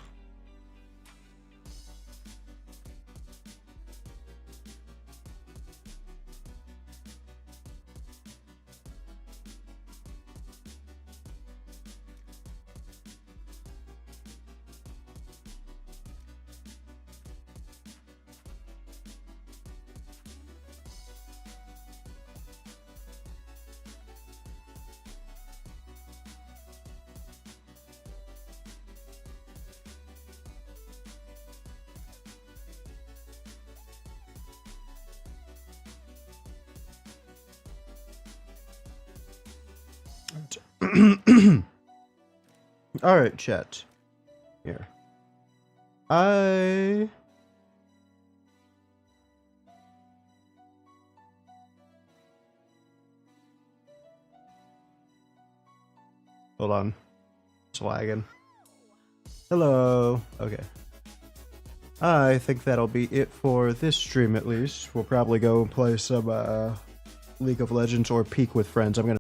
All right, chat. Here. Hold on. It's lagging. Hello. Okay. I think that'll be it for this stream, at least. We'll probably go and play some League of Legends or Peak with friends. I'm gonna